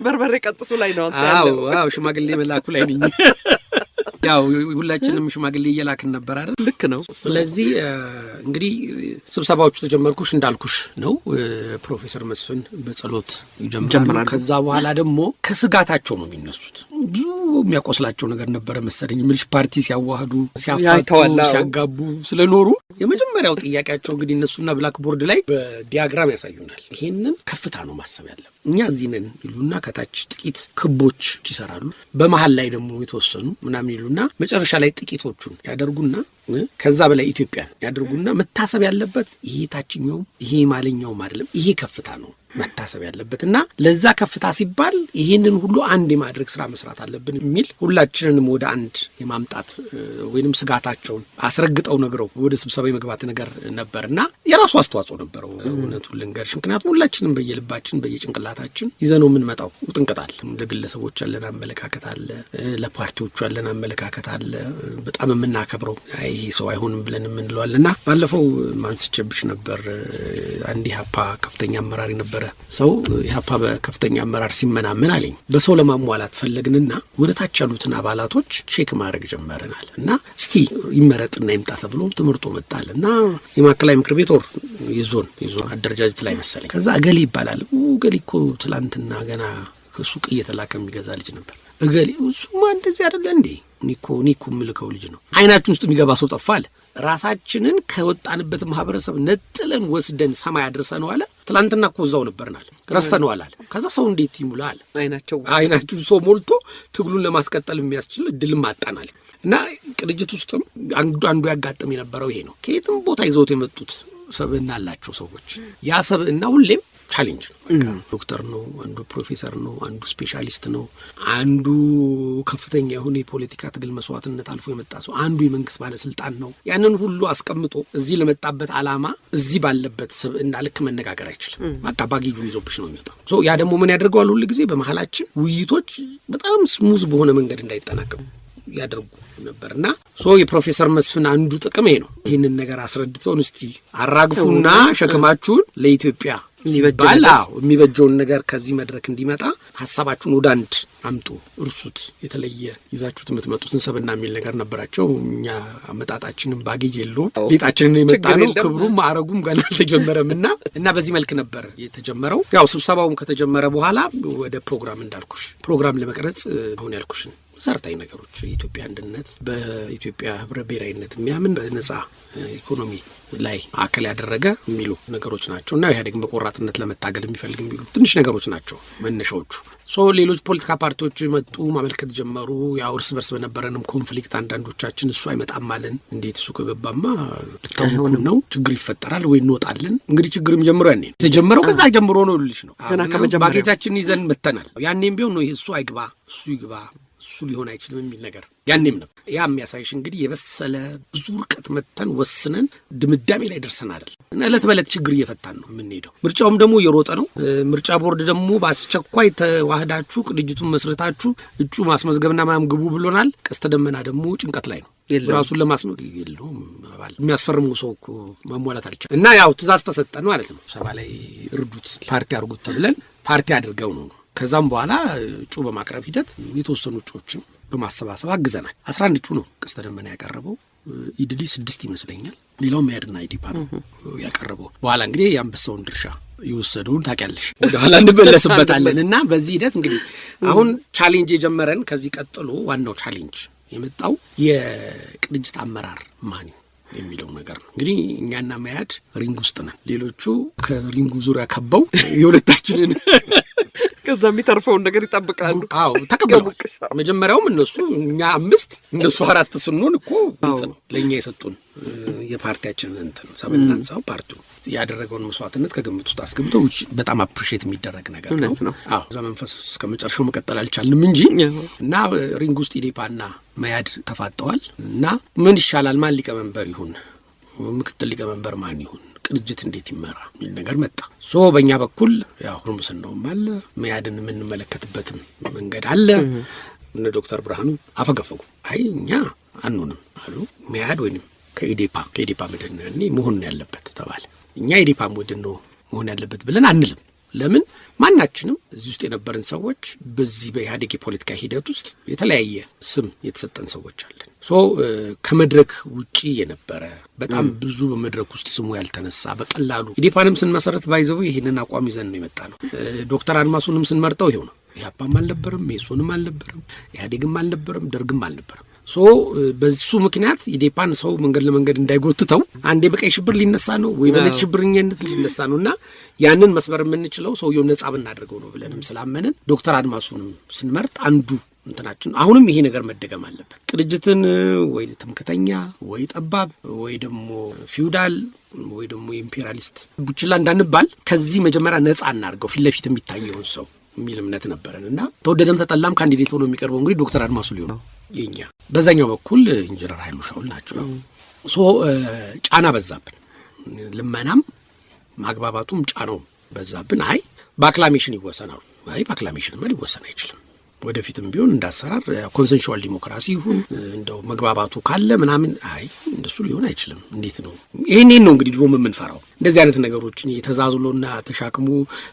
Speaker 1: በርበሬ ቀጥሱ ላይ ነው አንተ ያለው።
Speaker 2: አዎ ሽማግሌ መላኩ ላይ ነኝ። ያው ሁላችንም ሽማግሌ እየላክን ነበር አይደል?
Speaker 1: ልክ ነው።
Speaker 2: ስለዚህ እንግዲህ ስብሰባዎቹ ተጀመርኩሽ እንዳልኩሽ ነው። ፕሮፌሰር መስፍን በጸሎት ይጀምራሉ። ከዛ በኋላ ደግሞ ከስጋታቸው ነው የሚነሱት። ብዙ የሚያቆስላቸው ነገር ነበረ መሰለኝ። ምልሽ ፓርቲ ሲያዋህዱ ሲያፋቱ ሲያጋቡ ስለኖሩ የመጀመሪያው ጥያቄያቸው እንግዲህ እነሱና ብላክ ቦርድ ላይ በዲያግራም ያሳዩናል። ይሄንን ከፍታ ነው ማሰብ ያለብን እኛ እዚህ ነን ይሉና ከታች ጥቂት ክቦች ይሰራሉ። በመሃል ላይ ደግሞ የተወሰኑ ምናምን ይሉና መጨረሻ ላይ ጥቂቶቹን ያደርጉና ከዛ በላይ ኢትዮጵያን ያደርጉና መታሰብ ያለበት ይሄ ታችኛውም ይሄ ማለኛውም አይደለም፣ ይሄ ከፍታ ነው መታሰብ ያለበት እና ለዛ ከፍታ ሲባል ይሄንን ሁሉ አንድ የማድረግ ስራ መስራት አለብን የሚል ሁላችንንም ወደ አንድ የማምጣት ወይንም ስጋታቸውን አስረግጠው ነግረው ወደ ስብሰባ የመግባት ነገር ነበርና የራሱ አስተዋጽኦ ነበረው። እውነቱን ልንገርሽ፣ ምክንያቱም ሁላችንም በየልባችን በየጭንቅላታችን ይዘነው የምንመጣው ውጥንቅጣል። ለግለሰቦች ያለን አመለካከት አለ፣ ለፓርቲዎቹ ያለን አመለካከት አለ። በጣም የምናከብረው ይሄ ሰው አይሆንም ብለን የምንለዋልና ባለፈው ማንስቼብሽ ነበር። አንድ ኢህአፓ ከፍተኛ አመራሪ ነበር ሰው ኢህአፓ በከፍተኛ አመራር ሲመናመን አለኝ። በሰው ለማሟላት ፈለግንና ወደ ታች ያሉትን አባላቶች ቼክ ማድረግ ጀመረናል እና እስቲ ይመረጥና ይምጣ ተብሎ ትምህርቱ መጣል እና የማዕከላዊ ምክር ቤት ወር የዞን አደረጃጀት ላይ መሰለኝ። ከዛ እገሌ ይባላል። እገሌ እኮ ትላንትና ገና ከሱቅ እየተላከ የሚገዛ ልጅ ነበር። እገሌ እሱማ እንደዚህ አይደለ እንዴ? ኒኮ ምልከው ልጅ ነው። አይናችን ውስጥ የሚገባ ሰው ጠፋል። ራሳችንን ከወጣንበት ማህበረሰብ ነጥለን ወስደን ሰማይ አድርሰነው አለ። ትላንትና እኮ እዛው ነበርናል ረስተነዋል አለ። ከዛ ሰው እንዴት ይሙላል? አይናችሁ ሰው ሞልቶ ትግሉን ለማስቀጠል የሚያስችል እድልም አጣናል። እና ቅንጅት ውስጥም አንዱ ያጋጥም የነበረው ይሄ ነው። ከየትም ቦታ ይዘውት የመጡት ሰብዕና አላቸው ሰዎች። ያ ሰብዕና ሁሌም ቻሌንጅ ነው። ዶክተር ነው፣ አንዱ ፕሮፌሰር ነው፣ አንዱ ስፔሻሊስት ነው፣ አንዱ ከፍተኛ የሆነ የፖለቲካ ትግል መስዋዕትነት አልፎ የመጣ ሰው፣ አንዱ የመንግስት ባለስልጣን ነው። ያንን ሁሉ አስቀምጦ እዚህ ለመጣበት አላማ እዚህ ባለበት ስብዕና ልክ መነጋገር አይችልም። በቃ ባጌጁን ይዞብሽ ነው የሚመጣው። ያ ደግሞ ምን ያደርገዋል? ሁሉ ጊዜ በመሀላችን ውይይቶች በጣም ስሙዝ በሆነ መንገድ እንዳይጠናቀሙ ያደርጉ ነበርና የፕሮፌሰር መስፍን አንዱ ጥቅም ይሄ ነው። ይህንን ነገር አስረድተውን እስቲ አራግፉና ሸክማችሁን ለኢትዮጵያ ሲባል የሚበጀውን ነገር ከዚህ መድረክ እንዲመጣ ሀሳባችሁን ወደ አንድ አምጡ፣ እርሱት፣ የተለየ ይዛችሁት የምትመጡትን ሰብዕና የሚል ነገር ነበራቸው። እኛ አመጣጣችንም ባጌጅ የለውም፣ ቤታችንን የመጣ ነው። ክብሩም ማዕረጉም ገና አልተጀመረም እና በዚህ መልክ ነበር የተጀመረው። ያው ስብሰባውም ከተጀመረ በኋላ ወደ ፕሮግራም እንዳልኩሽ ፕሮግራም ለመቅረጽ አሁን ያልኩሽን መሰረታዊ ነገሮች የኢትዮጵያ አንድነት፣ በኢትዮጵያ ህብረ ብሔራዊነት የሚያምን በነጻ ኢኮኖሚ ላይ ማዕከል ያደረገ የሚሉ ነገሮች ናቸው እና ኢህአዴግን በቆራጥነት ለመታገል የሚፈልግ የሚሉ ትንሽ ነገሮች ናቸው መነሻዎቹ። ሌሎች ፖለቲካ ፓርቲዎች መጡ፣ ማመልከት ጀመሩ። ያው እርስ በርስ በነበረንም ኮንፍሊክት አንዳንዶቻችን እሱ አይመጣም አለን። እንዴት እሱ ከገባማ ልታውቁ ነው ችግር ይፈጠራል ወይ እንወጣለን። እንግዲህ ችግር የሚጀምረው ያኔ ነው የተጀመረው። ከዛ ጀምሮ ነው ልልሽ ነው ባጌጃችን ይዘን መተናል። ያኔም ቢሆን ነው እሱ አይግባ እሱ ይግባ እሱ ሊሆን አይችልም የሚል ነገር ያኔም ነው። ያ የሚያሳይሽ እንግዲህ የበሰለ ብዙ ርቀት መተን ወስነን ድምዳሜ ላይ ደርሰን አይደል እና እለት በእለት ችግር እየፈታን ነው የምንሄደው። ምርጫውም ደግሞ እየሮጠ ነው። ምርጫ ቦርድ ደግሞ በአስቸኳይ ተዋህዳችሁ ቅንጅቱን መስርታችሁ እጩ ማስመዝገብና ማም ግቡ ብሎናል። ቀስተ ደመና ደግሞ ጭንቀት ላይ ነው። ራሱን ለማስመዝገብ የለውም አባል የሚያስፈርሙ ሰው እኮ ማሟላት አልቻለም እና ያው ትእዛዝ ተሰጠን ማለት ነው። ሰባ ላይ እርዱት፣ ፓርቲ አድርጉት ተብለን ፓርቲ አድርገው ነው። ከዛም በኋላ እጩ በማቅረብ ሂደት የተወሰኑ እጩዎችን በማሰባሰብ አግዘናል። 11 እጩ ነው ቀስተ ደመና ያቀረበው። ኢድሊ 6 ይመስለኛል። ሌላውም ያድና ኢዲፓ ነው ያቀረበው። በኋላ እንግዲህ የአንበሳውን ድርሻ የወሰደውን ታውቂያለሽ፣ ወደ ኋላ እንመለስበታለን። እና በዚህ ሂደት እንግዲህ አሁን ቻሌንጅ የጀመረን ከዚህ ቀጥሎ ዋናው ቻሌንጅ የመጣው የቅንጅት አመራር ማን የሚለው ነገር ነው። እንግዲህ እኛና መያድ ሪንግ ውስጥ ነን። ሌሎቹ ከሪንጉ ዙሪያ ከበው የሁለታችንን
Speaker 1: ከዛ የሚተርፈውን ነገር ይጠብቃሉ።
Speaker 2: አዎ ተቀበሉ። መጀመሪያውም እነሱ እኛ 5 እነሱ 4 ስንሆን እኮ ግልጽ ነው ለእኛ የሰጡን የፓርቲያችንን እንትን ሰብናንሳው ፓርቲው ያደረገውን መስዋዕትነት ከግምት ውስጥ አስገብተው በጣም አፕሪሼት የሚደረግ ነገር ነው። አዎ እዛ መንፈስ እስከ መጨረሻው መቀጠል አልቻልንም እንጂ እና ሪንግ ውስጥ ኢዴፓና መያድ ተፋጠዋል እና ምን ይሻላል፣ ማን ሊቀመንበር ይሁን፣ ምክትል ሊቀመንበር ማን ይሁን፣ ቅንጅት እንዴት ይመራ የሚል ነገር መጣ። በእኛ በኩል ያው ሙስናውም አለ፣ መያድን የምንመለከትበትም መንገድ አለ። እነ ዶክተር ብርሃኑ አፈገፈጉ። አይ እኛ አንሆንም አሉ። መያድ ወይንም ከኢዴፓ ምድን እኔ መሆን ያለበት ተባለ። እኛ ኢዴፓ ምድን ነው መሆን ያለበት ብለን አንልም። ለምን ማናችንም እዚህ ውስጥ የነበርን ሰዎች በዚህ በኢህአዴግ የፖለቲካ ሂደት ውስጥ የተለያየ ስም የተሰጠን ሰዎች አለን። ከመድረክ ውጪ የነበረ በጣም ብዙ በመድረክ ውስጥ ስሙ ያልተነሳ በቀላሉ ኢዴፓንም ስንመሰረት ባይዘው ይህንን አቋም ይዘን ነው የመጣ ነው። ዶክተር አድማሱንም ስንመርጠው ይሄው ነው። ኢህአፓም አልነበረም፣ ሜሶንም አልነበረም፣ ኢህአዴግም አልነበረም፣ ደርግም አልነበረም። በሱ ምክንያት ኢዴፓን ሰው መንገድ ለመንገድ እንዳይጎትተው አንዴ በቀይ ሽብር ሊነሳ ነው ወይ በነጭ ሽብርኛነት ሊነሳ ነውና ያንን መስበር የምንችለው ሰውየው ነጻ ብናደርገው ነው ብለንም ስላመንን ዶክተር አድማሱንም ስንመርጥ አንዱ እንትናችን አሁንም ይሄ ነገር መደገም አለበት። ቅንጅትን ወይ ትምክተኛ ወይ ጠባብ ወይ ደግሞ ፊውዳል ወይ ደግሞ ኢምፔሪያሊስት ቡችላ እንዳንባል ከዚህ መጀመሪያ ነጻ እናድርገው ፊት ለፊት የሚታየውን ሰው የሚል እምነት ነበረንና ተወደደም ተጠላም ካንዲዴት ሆኖ የሚቀርበው እንግዲህ ዶክተር አድማሱ ሊሆን የኛ በዛኛው በኩል ኢንጂነር ኃይሉ ሻውል ናቸው። ጫና በዛብን፣ ልመናም ማግባባቱም ጫናው በዛብን። አይ በአክላሜሽን ይወሰናሉ። አይ በአክላሜሽንማ ሊወሰን አይችልም። ወደፊትም ቢሆን እንዳሰራር ኮንሰንሹዋል ዲሞክራሲ ይሁን እንደው መግባባቱ ካለ ምናምን አይ እንደሱ ሊሆን አይችልም። እንዴት ነው ይሄን ነው እንግዲህ ድሮም የምንፈራው እንደዚህ አይነት ነገሮችን የተዛዝሎና ተሻክሙ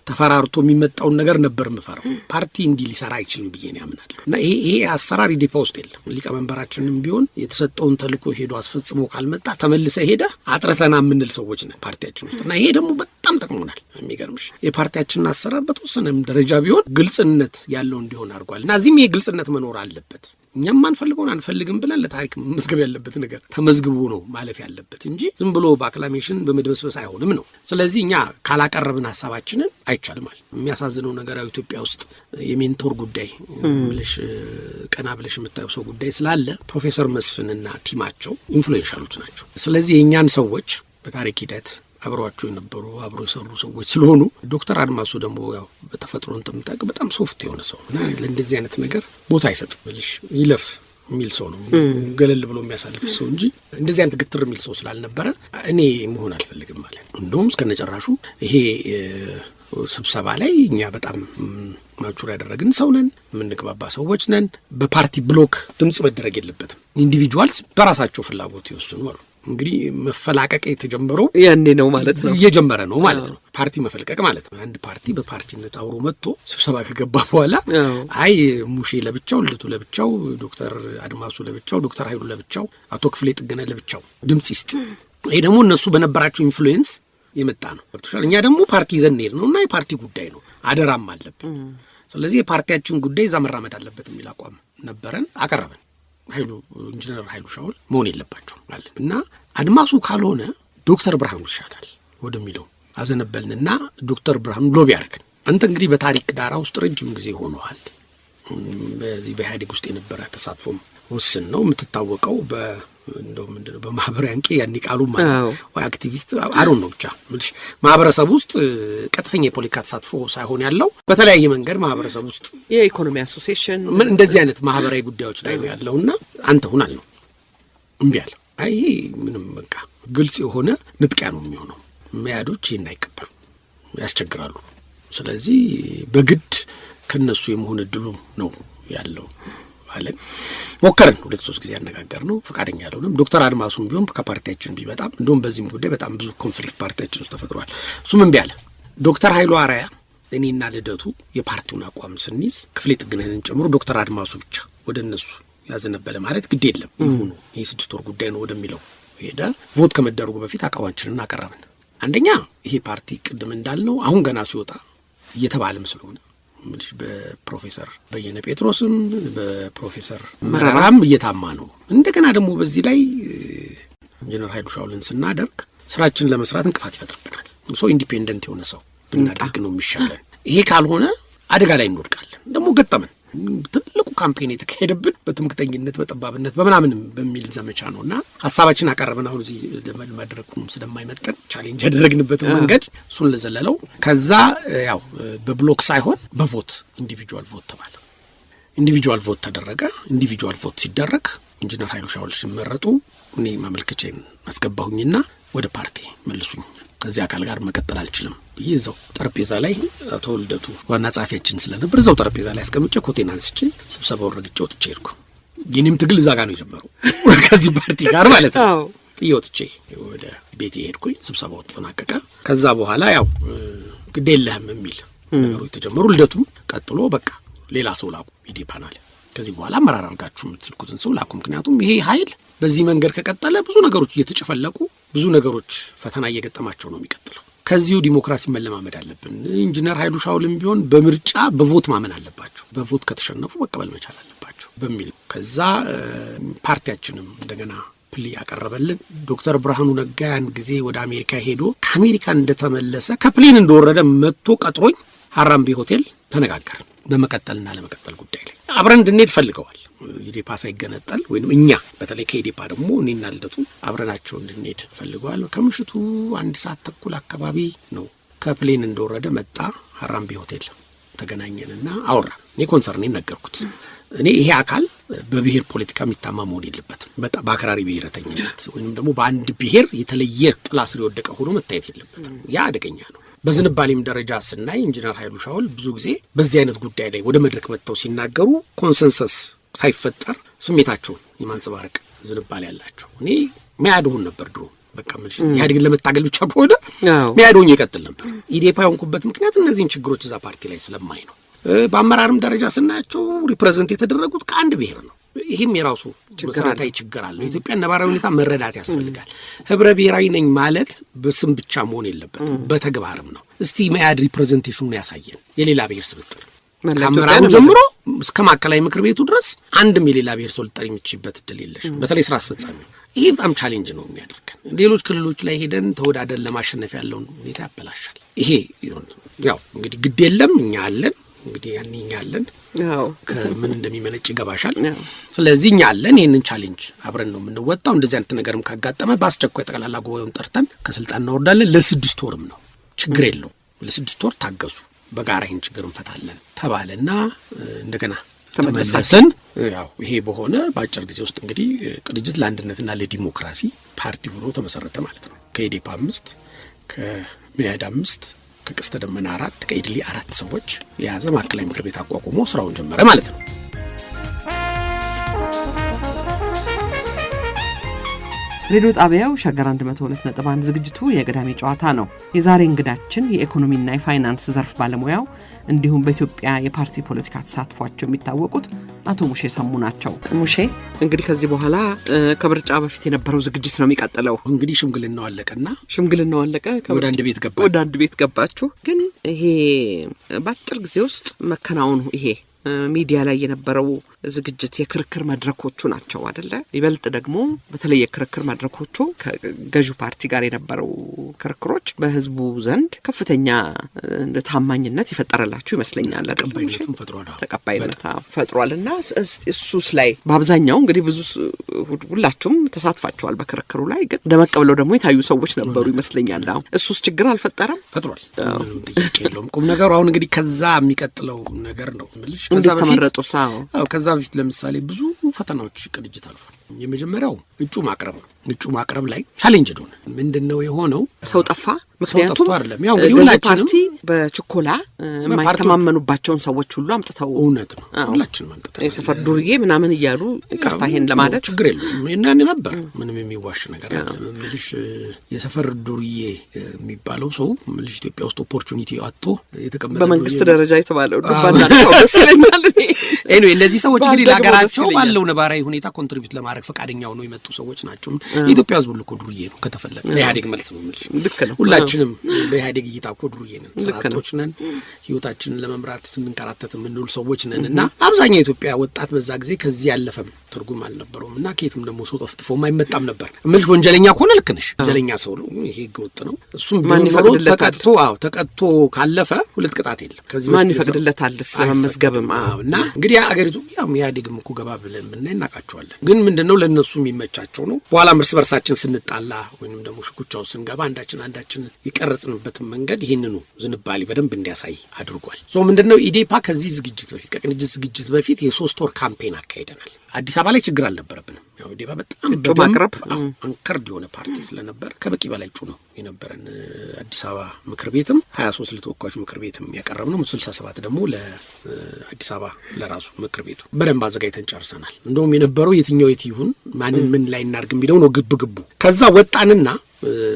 Speaker 2: ተፈራርቶ የሚመጣውን ነገር ነበር የምፈራው። ፓርቲ እንዲህ ሊሰራ አይችልም ብዬ ነው ያምናለሁ። እና ይሄ አሰራር ኢዴፓ ውስጥ የለም። ሊቀመንበራችንም ቢሆን የተሰጠውን ተልእኮ ሄዶ አስፈጽሞ ካልመጣ ተመልሰ ሄደ አጥረተና የምንል ሰዎች ነን ፓርቲያችን ውስጥ እና ይሄ ደግሞ በጣም ጠቅሞናል። የሚገርምሽ የፓርቲያችንን አሰራር በተወሰነም ደረጃ ቢሆን ግልጽነት ያለው እንዲሆን አድርጓል። እና እዚህም የግልጽነት መኖር አለበት። እኛም አንፈልገውን አንፈልግም ብለን ለታሪክ መዝገብ ያለበት ነገር ተመዝግቦ ነው ማለፍ ያለበት እንጂ ዝም ብሎ በአክላሜሽን በመድበስበስ አይሆንም ነው። ስለዚህ እኛ ካላቀረብን ሀሳባችንን አይቻልም አለ። የሚያሳዝነው ነገር ኢትዮጵያ ውስጥ የሜንቶር ጉዳይ ብለሽ ቀና ብለሽ የምታየው ሰው ጉዳይ ስላለ ፕሮፌሰር መስፍንና ቲማቸው ኢንፍሉዌንሻሎች ናቸው። ስለዚህ የእኛን ሰዎች በታሪክ ሂደት አብረዋቸው የነበሩ አብሮ የሰሩ ሰዎች ስለሆኑ ዶክተር አድማሱ ደግሞ ያው በተፈጥሮ እንተምታቅ በጣም ሶፍት የሆነ ሰው እና ለእንደዚህ አይነት ነገር ቦታ አይሰጥ ብልሽ ይለፍ የሚል ሰው ነው። ገለል ብሎ የሚያሳልፍ ሰው እንጂ እንደዚህ አይነት ግትር የሚል ሰው ስላልነበረ እኔ መሆን አልፈልግም ማለት እንደውም እስከነጨራሹ ይሄ ስብሰባ ላይ እኛ በጣም ማቹር ያደረግን ሰው ነን፣ የምንግባባ ሰዎች ነን። በፓርቲ ብሎክ ድምጽ መደረግ የለበትም። ኢንዲቪጁዋልስ በራሳቸው ፍላጎት ይወስኑ አሉ። እንግዲህ መፈላቀቅ የተጀመረው ያኔ ነው ማለት ነው። እየጀመረ ነው ማለት ነው። ፓርቲ መፈልቀቅ ማለት ነው። አንድ ፓርቲ በፓርቲነት አብሮ መጥቶ ስብሰባ ከገባ በኋላ አይ ሙሼ ለብቻው፣ ልደቱ ለብቻው፣ ዶክተር አድማሱ ለብቻው፣ ዶክተር ኃይሉ ለብቻው፣ አቶ ክፍሌ ጥገነ ለብቻው ድምጽ ይስጥ። ይሄ ደግሞ እነሱ በነበራቸው ኢንፍሉዌንስ የመጣ ነው። እኛ ደግሞ ፓርቲ ይዘን እንሄድ ነውና የፓርቲ ጉዳይ ነው፣ አደራም አለብን። ስለዚህ የፓርቲያችን ጉዳይ እዛ መራመድ አለበት የሚል አቋም ነበረን፣ አቀረብን። ኢንጂነር ኃይሉ ሻውል መሆን የለባቸው ማለት እና አድማሱ ካልሆነ ዶክተር ብርሃኑ ይሻላል ወደሚለው አዘነበልንና ዶክተር ብርሃኑ ሎቢ ያደረግን። አንተ እንግዲህ በታሪክ ዳራ ውስጥ ረጅም ጊዜ ሆነዋል። በዚህ በኢህአዴግ ውስጥ የነበረ ተሳትፎም ውስን ነው። የምትታወቀው እንደው ምንድነው በማህበራዊ አንቂ ያኔ ቃሉ ማለት ወይ አክቲቪስት አሮን ነው ብቻ ማህበረሰብ ውስጥ ቀጥተኛ የፖለቲካ ተሳትፎ ሳይሆን ያለው በተለያየ መንገድ ማህበረሰብ ውስጥ
Speaker 1: የኢኮኖሚ አሶሲዬሽን
Speaker 2: ምን እንደዚህ አይነት ማህበራዊ ጉዳዮች ላይ ነው ያለውና አንተ ሁን አልነው እምቢ አለ። አይ ምንም በቃ ግልጽ የሆነ ንጥቂያ ነው የሚሆነው። መያዶች ይሄን አይቀበሉ ያስቸግራሉ። ስለዚህ በግድ ከነሱ የመሆን እድሉ ነው ያለው አለን። ሞከርን 2-3 ጊዜ ያነጋገር ነው ፈቃደኛ ያለውንም ዶክተር አድማሱም ቢሆን ከፓርቲያችን ቢመጣም እንደውም በዚህም ጉዳይ በጣም ብዙ ኮንፍሊክት ፓርቲያችን ውስጥ ተፈጥሯል። እሱም እምቢ አለ። ዶክተር ኃይሉ አራያ እኔና ልደቱ የፓርቲውን አቋም ስንይዝ ክፍሌ ጥግነንን ጨምሮ ዶክተር አድማሱ ብቻ ወደ እነሱ ያዘነበለ ማለት ግድ የለም ይሁኑ ይሄ 6 ወር ጉዳይ ነው ወደሚለው ሄደ። ቮት ከመደረጉ በፊት አቋማችንን አቀረብን። አንደኛ ይሄ ፓርቲ ቅድም እንዳልነው አሁን ገና ሲወጣ እየተባለም ስለሆነ በፕሮፌሰር በየነ ጴጥሮስም በፕሮፌሰር መረራም እየታማ ነው። እንደገና ደግሞ በዚህ ላይ ኢንጂነር ኃይሉ ሻውልን ስናደርግ ስራችን ለመስራት እንቅፋት ይፈጥርብናል። ሰው ኢንዲፔንደንት የሆነ ሰው ብናደርግ ነው የሚሻለን። ይሄ ካልሆነ አደጋ ላይ እንወድቃለን። ደግሞ ገጠመን ትልቁ ካምፔን የተካሄደብን በትምክተኝነት በጠባብነት በምናምንም በሚል ዘመቻ ነውና ሀሳባችን አቀረብን። አሁን እዚህ ለመድረኩም ስለማይመጥን ቻሌንጅ ያደረግንበት መንገድ እሱን ለዘለለው። ከዛ ያው በብሎክ ሳይሆን በቮት ኢንዲቪጁዋል ቮት ተባለ። ኢንዲቪጁዋል ቮት ተደረገ። ኢንዲቪጁዋል ቮት ሲደረግ ኢንጂነር ኃይሉ ሻውል ሲመረጡ እኔ ማመልከቻዬን አስገባሁኝና ወደ ፓርቲ መልሱኝ፣ ከዚህ አካል ጋር መቀጠል አልችልም ብዬ እዛው ጠረጴዛ ላይ አቶ ልደቱ ዋና ጸሐፊያችን ስለነበር እዛው ጠረጴዛ ላይ አስቀምጬ ኮቴን አንስቼ ስብሰባውን ረግጬ ወጥቼ ሄድኩ። የኔም ትግል እዛ ጋር ነው የጀመረው ከዚህ ፓርቲ ጋር ማለት ነው። ጥዬ ወጥቼ ወደ ቤቴ ሄድኩኝ። ስብሰባው ተጠናቀቀ። ከዛ በኋላ ያው ግድ የለህም የሚል ነገሮች ተጀመሩ። ልደቱም ቀጥሎ በቃ ሌላ ሰው ላኩ ኢዴፓን አለ። ከዚህ በኋላ አመራር አድርጋችሁ የምትልኩትን ሰው ላኩ። ምክንያቱም ይሄ ኃይል በዚህ መንገድ ከቀጠለ ብዙ ነገሮች እየተጨፈለቁ ብዙ ነገሮች ፈተና እየገጠማቸው ነው የሚቀጥለው። ከዚሁ ዲሞክራሲ መለማመድ አለብን። ኢንጂነር ኃይሉ ሻውልም ቢሆን በምርጫ በቮት ማመን አለባቸው፣ በቮት ከተሸነፉ መቀበል መቻል አለባቸው በሚል ከዛ ፓርቲያችንም እንደገና ፕሊ ያቀረበልን ዶክተር ብርሃኑ ነጋ ያን ጊዜ ወደ አሜሪካ ሄዶ ከአሜሪካ እንደተመለሰ ከፕሌን እንደወረደ መጥቶ ቀጥሮኝ ሀራምቤ ሆቴል ተነጋገርን። በመቀጠልና ለመቀጠል ጉዳይ ላይ አብረን እንድንሄድ ፈልገዋል። ኢዴፓ ሳይገነጠል ወይም እኛ በተለይ ከኢዴፓ ደግሞ እኔና ልደቱ አብረናቸው እንድንሄድ ፈልገዋል። ከምሽቱ 1 ሰዓት ተኩል አካባቢ ነው ከፕሌን እንደወረደ መጣ። ሀራምቤ ሆቴል ተገናኘንና አወራን። እኔ ኮንሰርኔን ነገርኩት። እኔ ይሄ አካል በብሔር ፖለቲካ የሚታማ መሆን የለበትም። በጣም በአክራሪ ብሔረተኝነት ወይም ደግሞ በአንድ ብሔር የተለየ ጥላ ስር የወደቀ ሆኖ መታየት የለበትም። ያ አደገኛ ነው። በዝንባሌም ደረጃ ስናይ ኢንጂነር ኃይሉ ሻውል ብዙ ጊዜ በዚህ አይነት ጉዳይ ላይ ወደ መድረክ መጥተው ሲናገሩ ኮንሰንሰስ ሳይፈጠር ስሜታቸውን የማንጸባረቅ ዝንባሌ ያላቸው። እኔ ሚያድሁን ነበር ድሮ በቃ ምን ኢህአዴግን ለመታገል ብቻ ከሆነ ሚያድሁን ይቀጥል ነበር። ኢዴፓ የሆንኩበት ምክንያት እነዚህን ችግሮች እዛ ፓርቲ ላይ ስለማይ ነው። በአመራርም ደረጃ ስናያቸው ሪፕሬዘንት የተደረጉት ከአንድ ብሔር ነው። ይህም የራሱ መሰረታዊ ችግር አለው። የኢትዮጵያ ነባራዊ ሁኔታ መረዳት ያስፈልጋል። ህብረ ብሔራዊ ነኝ ማለት በስም ብቻ መሆን የለበትም፣ በተግባርም ነው። እስቲ መያድ ሪፕሬዘንቴሽኑን ያሳየን። የሌላ ብሔር ስብጥር ከአመራሩ ጀምሮ እስከ ማዕከላዊ ምክር ቤቱ ድረስ አንድም የሌላ ብሔር ሰው ልጠሪ የሚችልበት እድል የለሽም። በተለይ ስራ አስፈጻሚው ይሄ በጣም ቻሌንጅ ነው የሚያደርገን። ሌሎች ክልሎች ላይ ሄደን ተወዳደር ለማሸነፍ ያለውን ሁኔታ ያበላሻል። ይሄ ያው እንግዲህ ግድ የለም እኛ አለን እንግዲህ ያንኛ አለን ከምን እንደሚመነጭ ይገባሻል። ስለዚህ እኛ አለን ይሄንን ቻሌንጅ አብረን ነው የምንወጣው። እንደዚህ አይነት ነገርም ካጋጠመ በአስቸኳይ ጠቅላላ ጉባኤውን ጠርተን ከስልጣን እናወርዳለን። ለ6 ወርም ነው ችግር የለው። ለ6 ወር ታገሱ፣ በጋራ ይህን ችግር እንፈታለን ተባለና እንደገና ተመለስን። ያው ይሄ በሆነ በአጭር ጊዜ ውስጥ እንግዲህ ቅንጅት ለአንድነትና ለዲሞክራሲ ፓርቲ ሆኖ ተመሰረተ ማለት ነው። ከኢዴፓ 5 ከሚያድ 5 ከቀስተ ደመና 4 ከኢድሊ 4 ሰዎች የያዘ ማዕከላዊ ምክር ቤት አቋቁሞ ስራውን ጀመረ ማለት ነው።
Speaker 1: ሬዲዮ ጣቢያው ሸገር 102.1 ዝግጅቱ የቅዳሜ ጨዋታ ነው። የዛሬ እንግዳችን የኢኮኖሚና የፋይናንስ ዘርፍ ባለሙያው እንዲሁም በኢትዮጵያ የፓርቲ ፖለቲካ ተሳትፏቸው የሚታወቁት አቶ ሙሼ ሰሙ ናቸው። ሙሼ እንግዲህ ከዚህ በኋላ ከምርጫ በፊት የነበረው ዝግጅት ነው የሚቀጥለው።
Speaker 2: እንግዲህ ሽምግልናው አለቀና
Speaker 1: ወደ አንድ ቤት ገባችሁ። ግን ይሄ በአጭር ጊዜ ውስጥ መከናወኑ ይሄ ሚዲያ ላይ የነበረው ዝግጅት የክርክር መድረኮቹ ናቸው አይደለ? ይበልጥ ደግሞ በተለይ የክርክር መድረኮቹ ከገዢው ፓርቲ ጋር የነበረው ክርክሮች በህዝቡ ዘንድ ከፍተኛ ታማኝነት የፈጠረላችሁ ይመስለኛል። ተቀባይነት ፈጥሯልና እሱስ ላይ በአብዛኛው እንግዲህ ብዙ ሁላችሁም ተሳትፋችኋል በክርክሩ ላይ። ግን እንደመቀበለው ደግሞ የታዩ ሰዎች ነበሩ ይመስለኛል። አሁን እሱስ ችግር አልፈጠረም?
Speaker 2: ፈጥሯል። ጥያቄ የለውም። ቁም ነገሩ አሁን እንግዲህ ከዛ የሚቀጥለው ነገር ነው ምልሽ። ከዛ በፊት ለምሳሌ ብዙ ፈተናዎች ቅንጅት አልፏል። የመጀመሪያው እጩ ማቅረብ ላይ ቻሌንጅ ሆነ። ምንድነው የሆነው?
Speaker 1: ሰው ጠፋ። ምክንያቱም
Speaker 2: አይደለም ያው እንግዲህ ሁላችንም
Speaker 1: ፓርቲ በችኮላ የማይተማመኑባቸውን ሰዎች ሁሉ አምጥተው
Speaker 2: እውነት ነው ሁላችንም አምጥተው
Speaker 1: የሰፈር ዱርዬ ምናምን እያሉ ይቅርታ ይሄን ለማለት
Speaker 2: ችግር የለውም። እናን ነበር ምንም የሚዋሽ ነገር አይደለም። ምልሽ የሰፈር ዱርዬ የሚባለው ሰው ምልሽ ኢትዮጵያ ውስጥ ኦፖርቹኒቲ አጥቶ የተቀመጠ
Speaker 1: በመንግስት ደረጃ የተባለው ዱባና ነው ስለኛል።
Speaker 2: ኤኒዌይ እነዚህ ሰዎች እንግዲህ ለሀገራቸው ባለው ነባራዊ ሁኔታ ኮንትሪቢዩት ለማድረግ ፈቃደኛ ሆነው የመጡ ሰዎች ናቸው። የኢትዮጵያ ሕዝብ ሁሉ ዱርዬ ነው ከተፈለገ ለኢህአዴግ መልስ ነው ምልሽ። ሁላችንም በኢህአዴግ እይታ ዱርዬ ነን፣ ስርዓቶች ነን፣ ህይወታችንን ለመምራት ስንንከራተት የምንውል ሰዎች ነን እና አብዛኛው የኢትዮጵያ ወጣት በዛ ጊዜ ከዚህ ያለፈም ትርጉም አልነበረውም እና ከየትም ደግሞ ሰው ጠፍጥፎም አይመጣም ነበር እምልሽ። ወንጀለኛ ከሆነ ልክ ነሽ፣ ወንጀለኛ ሰው ነው፣ ይሄ ህገወጥ ነው። እሱም
Speaker 1: ማን ይፈቅድለታል?
Speaker 2: ተቀጥቶ ካለፈ 2 ቅጣት የለም። ከዚህ
Speaker 1: ማን ይፈቅድለታል ለመመዝገብም?
Speaker 2: እና እንግዲህ አገሪቱ ያው ኢህአዴግም እኮ ገባ ብለን ብናይ እናውቃቸዋለን። ግን ምንድነው ለነሱ የሚመቻቸው ነው። በኋላ እርስ በርሳችን ስንጣላ ወይንም ደግሞ ሽኩቻው ስንገባ አንዳችን የቀረጽንበትን መንገድ ይህንኑ ዝንባሌ በደንብ እንዲያሳይ አድርጓል። ሶ ምንድነው ኢዴፓ ከዚህ ዝግጅት በፊት ከቅንጅት ዝግጅት በፊት የ3 ወር ካምፔን አካሂደናል። አዲስ አበባ ላይ ችግር አልነበረብንም። ያው ኢዴፓ በጣም
Speaker 1: ማቅረብ
Speaker 2: አንከርድ የሆነ ፓርቲ ስለነበር ከበቂ በላይ እጩ ነው የነበረን። አዲስ አበባ ምክር ቤትም 23 ለተወካዮች ምክር ቤትም ያቀረብነው 67 ደግሞ ለአዲስ አበባ ለራሱ ምክር ቤቱ በደንብ አዘጋጅተን ጨርሰናል። እንደውም የነበረው የትኛው የት ይሁን ማንን ምን ላይ እናርግ የሚለው ነው ግብ። ከዛ ወጣንና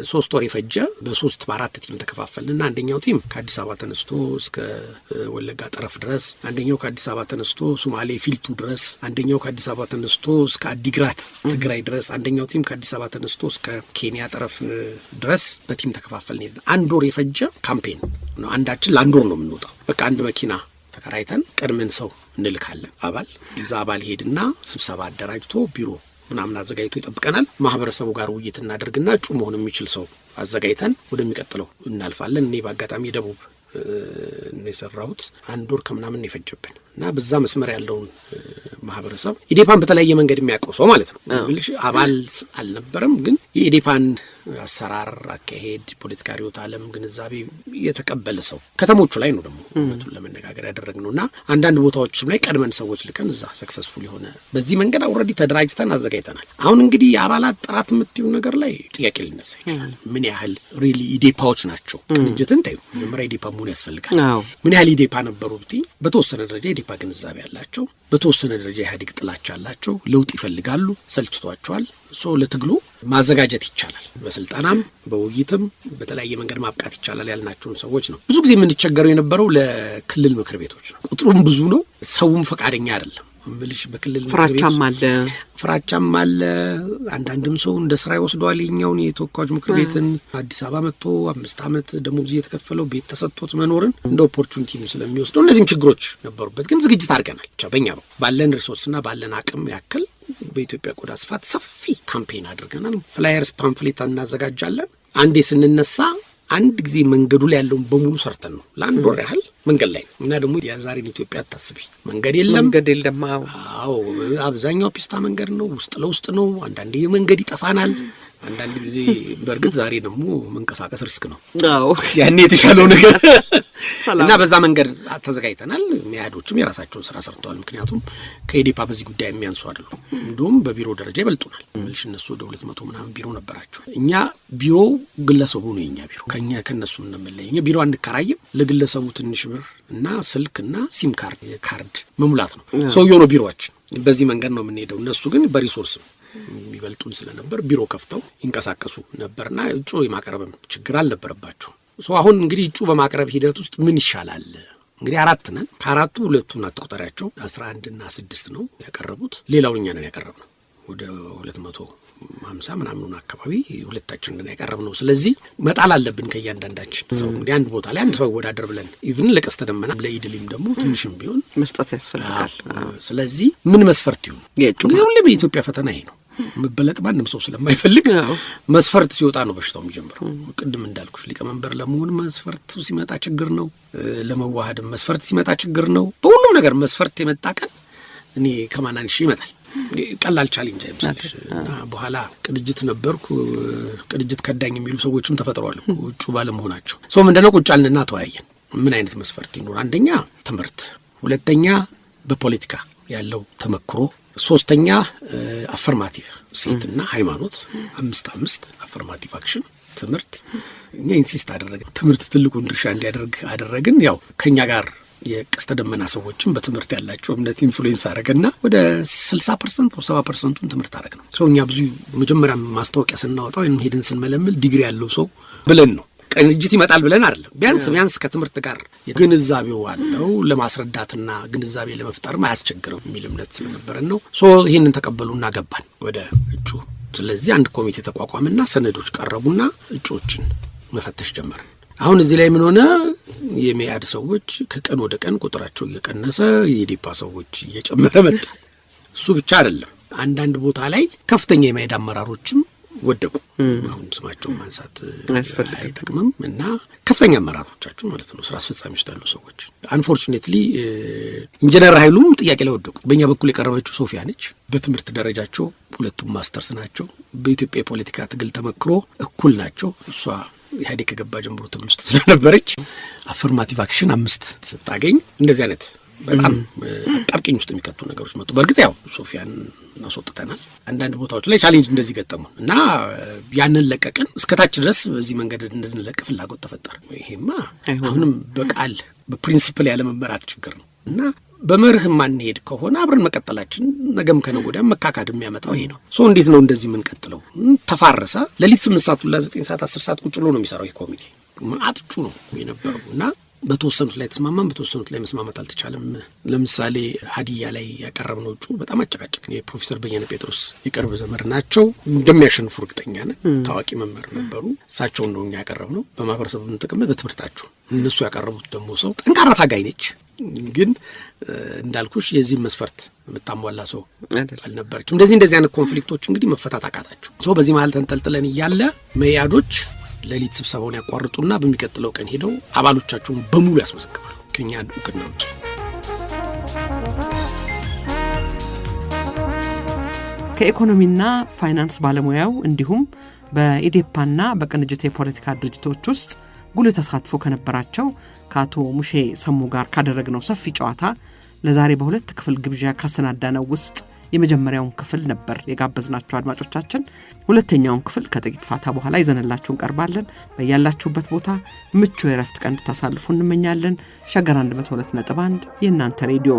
Speaker 2: 3 ወር የፈጀ በ3 በ4 ቲም ተከፋፈልንና አንደኛው ቲም ከአዲስ አበባ ተነስቶ እስከ ወለጋ ጠረፍ ድረስ፣ አንደኛው ከአዲስ አበባ ተነስቶ ሶማሌ ፊልቱ ድረስ፣ አንደኛው ከአዲስ አበባ ተነስቶ እስከ አዲግራት ትግራይ ድረስ፣ አንደኛው ቲም ከአዲስ አበባ ተነስቶ እስከ ኬንያ ጠረፍ ድረስ በቲም ተከፋፈልን። 1 ወር የፈጀ ካምፔን ነው። አንዳችን ለ1 ወር ነው የምንወጣው። በቃ አንድ መኪና ተከራይተን ቀድመን ሰው እንልካለን። አባል እዛ አባል ሄድና ስብሰባ አደራጅቶ ቢሮ ምናምን አዘጋጅቶ ይጠብቀናል። ማህበረሰቡ ጋር ውይይት እናደርግና እጩ መሆን የሚችል ሰው አዘጋጅተን ወደሚቀጥለው እናልፋለን። እኔ በአጋጣሚ ደቡብ ነው የሰራሁት። 1 ወር ከምናምን የፈጀብን እና በዛ መስመር ያለውን ማህበረሰብ ኢዴፓን በተለያየ መንገድ የሚያውቀው ሰው ማለት ነው። አባል አልነበረም፣ ግን የኢዴፓን አሰራር፣ አካሄድ፣ ፖለቲካ ርዕዮተ ዓለም ግንዛቤ የተቀበለ ሰው ከተሞቹ ላይ ነው ደግሞ እውነቱን ለመነጋገር ያደረግነው እና አንዳንድ ቦታዎችም ላይ ቀድመን ሰዎች ልከን እዛ ሰክሰስፉል የሆነ በዚህ መንገድ ኦልሬዲ ተደራጅተን አዘጋጅተናል። አሁን እንግዲህ የአባላት ጥራት የምትይው ነገር ላይ ጥያቄ ሊነሳ ይችላል። ምን ያህል ሪሊ ኢዴፓዎች ናቸው? ቅንጅትን ታዩ መጀመሪያ ኢዴፓ መሆን ያስፈልጋል። ምን ያህል ኢዴፓ ነበሩ ብትይ በተወሰነ ደረጃ ኢዴፓ ግንዛቤ ያላቸው፣ በተወሰነ ደረጃ ኢህአዴግ ጥላቻ ያላቸው፣ ለውጥ ይፈልጋሉ፣ ሰልችቷቸዋል። ለትግሉ ማዘጋጀት ይቻላል። በስልጠናም በውይይትም በተለያየ መንገድ ማብቃት ይቻላል ያልናቸውን ሰዎች ነው። ብዙ ጊዜ የምንቸገረው የነበረው ለክልል ምክር ቤቶች ነው። ቁጥሩም ብዙ ነው፣ ሰውም ፈቃደኛ አይደለም። እምልሽ በክልል ፍራቻም አለ። አንዳንድም ሰው እንደ ስራ ይወስደዋል። የኛውን የተወካዮች ምክር ቤትን አዲስ አበባ መጥቶ 5 ዓመት ደሞዝ እየተከፈለው ቤት ተሰጥቶት መኖርን እንደ ኦፖርቹኒቲ ስለሚወስደው እነዚህም ችግሮች ነበሩበት። ግን ዝግጅት አድርገናል። ብቻ በእኛ ባለን ሪሶርስና ባለን አቅም ያክል በኢትዮጵያ ቆዳ ስፋት ሰፊ ካምፔን አድርገናል። ፍላየርስ፣ ፓምፍሌት እናዘጋጃለን። አንዴ ስንነሳ አንድ ጊዜ መንገዱ ላይ ያለውን በሙሉ ሰርተን ነው ለ1 ወር ያህል መንገድ ላይ እና ደግሞ የዛሬን ኢትዮጵያ አታስቢ። መንገድ የለም። አዎ አብዛኛው ፒስታ መንገድ ነው፣ ውስጥ ለውስጥ ነው። አንዳንዴ መንገድ ይጠፋናል። አንዳንድ ጊዜ በእርግጥ ዛሬ ደግሞ መንቀሳቀስ ሪስክ ነው። አዎ ያኔ የተሻለው ነገር እና በዛ መንገድ ተዘጋጅተናል። ሚያዶችም የራሳቸውን ስራ ሰርተዋል። ምክንያቱም ከኢዴፓ በዚህ ጉዳይ የሚያንሱ አይደሉም። እንደውም በቢሮ ደረጃ ይበልጡናል። ምልሽ እነሱ ወደ 200 ምናምን ቢሮ ነበራቸው። እኛ ቢሮ ግለሰቡ ነው የኛ ቢሮ። ከነሱ እንመለይ። እኛ ቢሮ አንከራይም። ለግለሰቡ ትንሽ ብር እና ስልክና ሲም ካርድ መሙላት ነው ሰውየው ነው ቢሮአችን። በዚህ መንገድ ነው የምንሄደው። እነሱ ግን በሪሶርስ የሚበልጡን ስለነበር ቢሮ ከፍተው ይንቀሳቀሱ ነበርና እጩ የማቅረብም ችግር አልነበረባቸው። አሁን እንግዲህ እጩ በማቅረብ ሂደት ውስጥ ምን ይሻላል? እንግዲህ 4 ነን። ከ4ቱ 2ቱን አትቁጠሪያቸው 11 እና 6 ነው ያቀረቡት። ሌላውን እኛ ነን ያቀረብነው ወደ 250 ምናምኑን አካባቢ ሁለታችን ነን ያቀረብነው። ስለዚህ መጣል አለብን ከእያንዳንዳችን ሰው። እንግዲህ አንድ ቦታ ላይ አንድ ሰው ወዳደር ብለን ኢቭን ለቀስተ ደመና ለኢድሊም ደግሞ ትንሽም ቢሆን መስጠት ያስፈልጋል። ስለዚህ ምን መስፈርት ይሁን? እንግዲህ ሁሌም የኢትዮጵያ ፈተና ይሄ ነው። መበለጥ ማንም ሰው ስለማይፈልግ መስፈርት ሲወጣ ነው በሽታው የሚጀምረው። ቅድም እንዳልኩሽ ሊቀመንበር ለመሆን መስፈርት ሲመጣ ችግር ነው። ለመዋሃድም መስፈርት ሲመጣ ችግር ነው። በሁሉም ነገር መስፈርት የመጣ ቀን እኔ ከማናንሽ ይመጣል። ቀላል ቻሌንጅ አይመስልሽ። እና በኋላ ቅንጅት ነበርኩ ቅንጅት ከዳኝ የሚሉ ሰዎችም ተፈጥረዋል እጩ ባለመሆናቸው። ምንድነው ቁጭ አልንና ተወያየን። ምን አይነት መስፈርት ይኖር? አንደኛ ትምህርት፣ ሁለተኛ በፖለቲካ ያለው ተመክሮ፣ 3ኛ አፈርማቲቭ ሴትና ሃይማኖት፣ 5 አፈርማቲቭ አክሽን ትምህርት። እኛ ኢንሲስት አደረግን ትምህርት ትልቁን ድርሻ እንዲያደርግ አደረግን። ያው ከኛ ጋር የቀስተ ደመና ሰዎችም በትምህርት ያላቸው እምነት ኢንፍሉዌንስ አደረገና ወደ 60% ወደ 70% ትምህርት አደረግ ነው። እኛ ብዙ መጀመሪያ ማስታወቂያ ስናወጣ ወይም ሄደን ስንመለምል ዲግሪ ያለው ሰው ብለን ነው። ቅንጅት ይመጣል ብለን አይደለም። ቢያንስ ከትምህርት ጋር ግንዛቤው አለው ለማስረዳትና ግንዛቤ ለመፍጠር አያስቸግርም የሚል እምነት ስለነበረን ነው። ይህንን ተቀበሉና ገባን ወደ እጩ። ስለዚህ አንድ ኮሚቴ ተቋቋመና ሰነዶች ቀረቡና እጩዎችን መፈተሽ ጀመርን። አሁን እዚህ ላይ ምን ሆነ? የሚያድ ሰዎች ከቀን ወደ ቀን ቁጥራቸው እየቀነሰ የኢዴፓ ሰዎች እየጨመረ መጣ። እሱ ብቻ አይደለም። አንዳንድ ቦታ ላይ ከፍተኛ የማይድ አመራሮችም ወደቁ። አሁን ስማቸውን ማንሳት አይጠቅምም እና ከፍተኛ አመራሮቻቸው ማለት ነው ስራ አስፈጻሚ ውስጥ ያሉ ሰዎች አንፎርቹኔትሊ ኢንጂነር ኃይሉም ጥያቄ ላይ ወደቁ። በእኛ በኩል የቀረበችው ሶፊያ ነች። በትምህርት ደረጃቸው ሁለቱም ማስተርስ ናቸው። በኢትዮጵያ የፖለቲካ ትግል ተመክሮ እኩል ናቸው። እሷ ኢህአዴግ ከገባ ጀምሮ ትግል ውስጥ ስለነበረች አፈርማቲቭ አክሽን 5 ስታገኝ እንደዚህ አይነት በጣም አጣብቂኝ ውስጥ የሚከቱ ነገሮች መጡ። በእርግጥ ያው ሶፊያን እናስወጥተናል። አንዳንድ ቦታዎች ላይ ቻሌንጅ እንደዚህ ገጠሙ እና ያንን ለቀቅን። እስከታች ድረስ በዚህ መንገድ እንድንለቅ ፍላጎት ተፈጠረ። ይሄማ አሁንም በቃል በፕሪንሲፕል ያለ መመራት ችግር ነው እና በመርህ ማንሄድ ከሆነ አብረን መቀጠላችን ነገም ከነገ ወዲያ መካካድ የሚያመጣው ይሄ ነው። እንዴት ነው እንደዚህ የምንቀጥለው? ተፋረሰ። ሌሊት 8 ሰዓት ሁላ 9 ሰዓት 10 ሰዓት ቁጭ ብሎ ነው የሚሰራው ይሄ ኮሚቴ። ማጥጩ ነው የነበረው እና በተወሰኑት ላይ ተስማማን፣ በተወሰኑት ላይ መስማማት አልተቻለም። ለምሳሌ ሀዲያ ላይ ያቀረብነው እጩ በጣም አጨቃጨቅን። የፕሮፌሰር በየነ ጴጥሮስ የቅርብ ዘመድ ናቸው። እንደሚያሸንፉ እርግጠኛ ነን። ታዋቂ መምህር ነበሩ። እሳቸውን ነው እኛ ያቀረብነው በማህበረሰቡ ጥቅም በትምህርታቸው። እነሱ ያቀረቡት ደግሞ ሰው ጠንካራ ታጋይ ነች፣ ግን እንዳልኩሽ የዚህ መስፈርት የምታሟላ ሰው አልነበረችም። እንደዚህ አይነት ኮንፍሊክቶች እንግዲህ መፈታት አቃታቸው። በዚህ መሀል ተንጠልጥለን እያለ መያዶች ሌሊት ስብሰባውን ያቋርጡና በሚቀጥለው ቀን ሄደው አባሎቻቸውን በሙሉ ያስመዘግባሉ ከኛ እውቅና ውጭ።
Speaker 1: ከኢኮኖሚና ፋይናንስ ባለሙያው እንዲሁም በኢዴፓና በቅንጅት የፖለቲካ ድርጅቶች ውስጥ ጉልህ ተሳትፎ ከነበራቸው ከአቶ ሙሼ ሰሙ ጋር ካደረግነው ሰፊ ጨዋታ ለዛሬ በሁለት ክፍል ግብዣ ካሰናዳነው ውስጥ የመጀመሪያውን ክፍል ነበር የጋበዝናችሁ አድማጮቻችን። ሁለተኛውን ክፍል ከጥቂት ፋታ በኋላ ይዘንላችሁ እንቀርባለን። በያላችሁበት ቦታ ምቹ የረፍት ቀን እንድታሳልፉ እንመኛለን። ሸገር 102.1 የእናንተ ሬዲዮ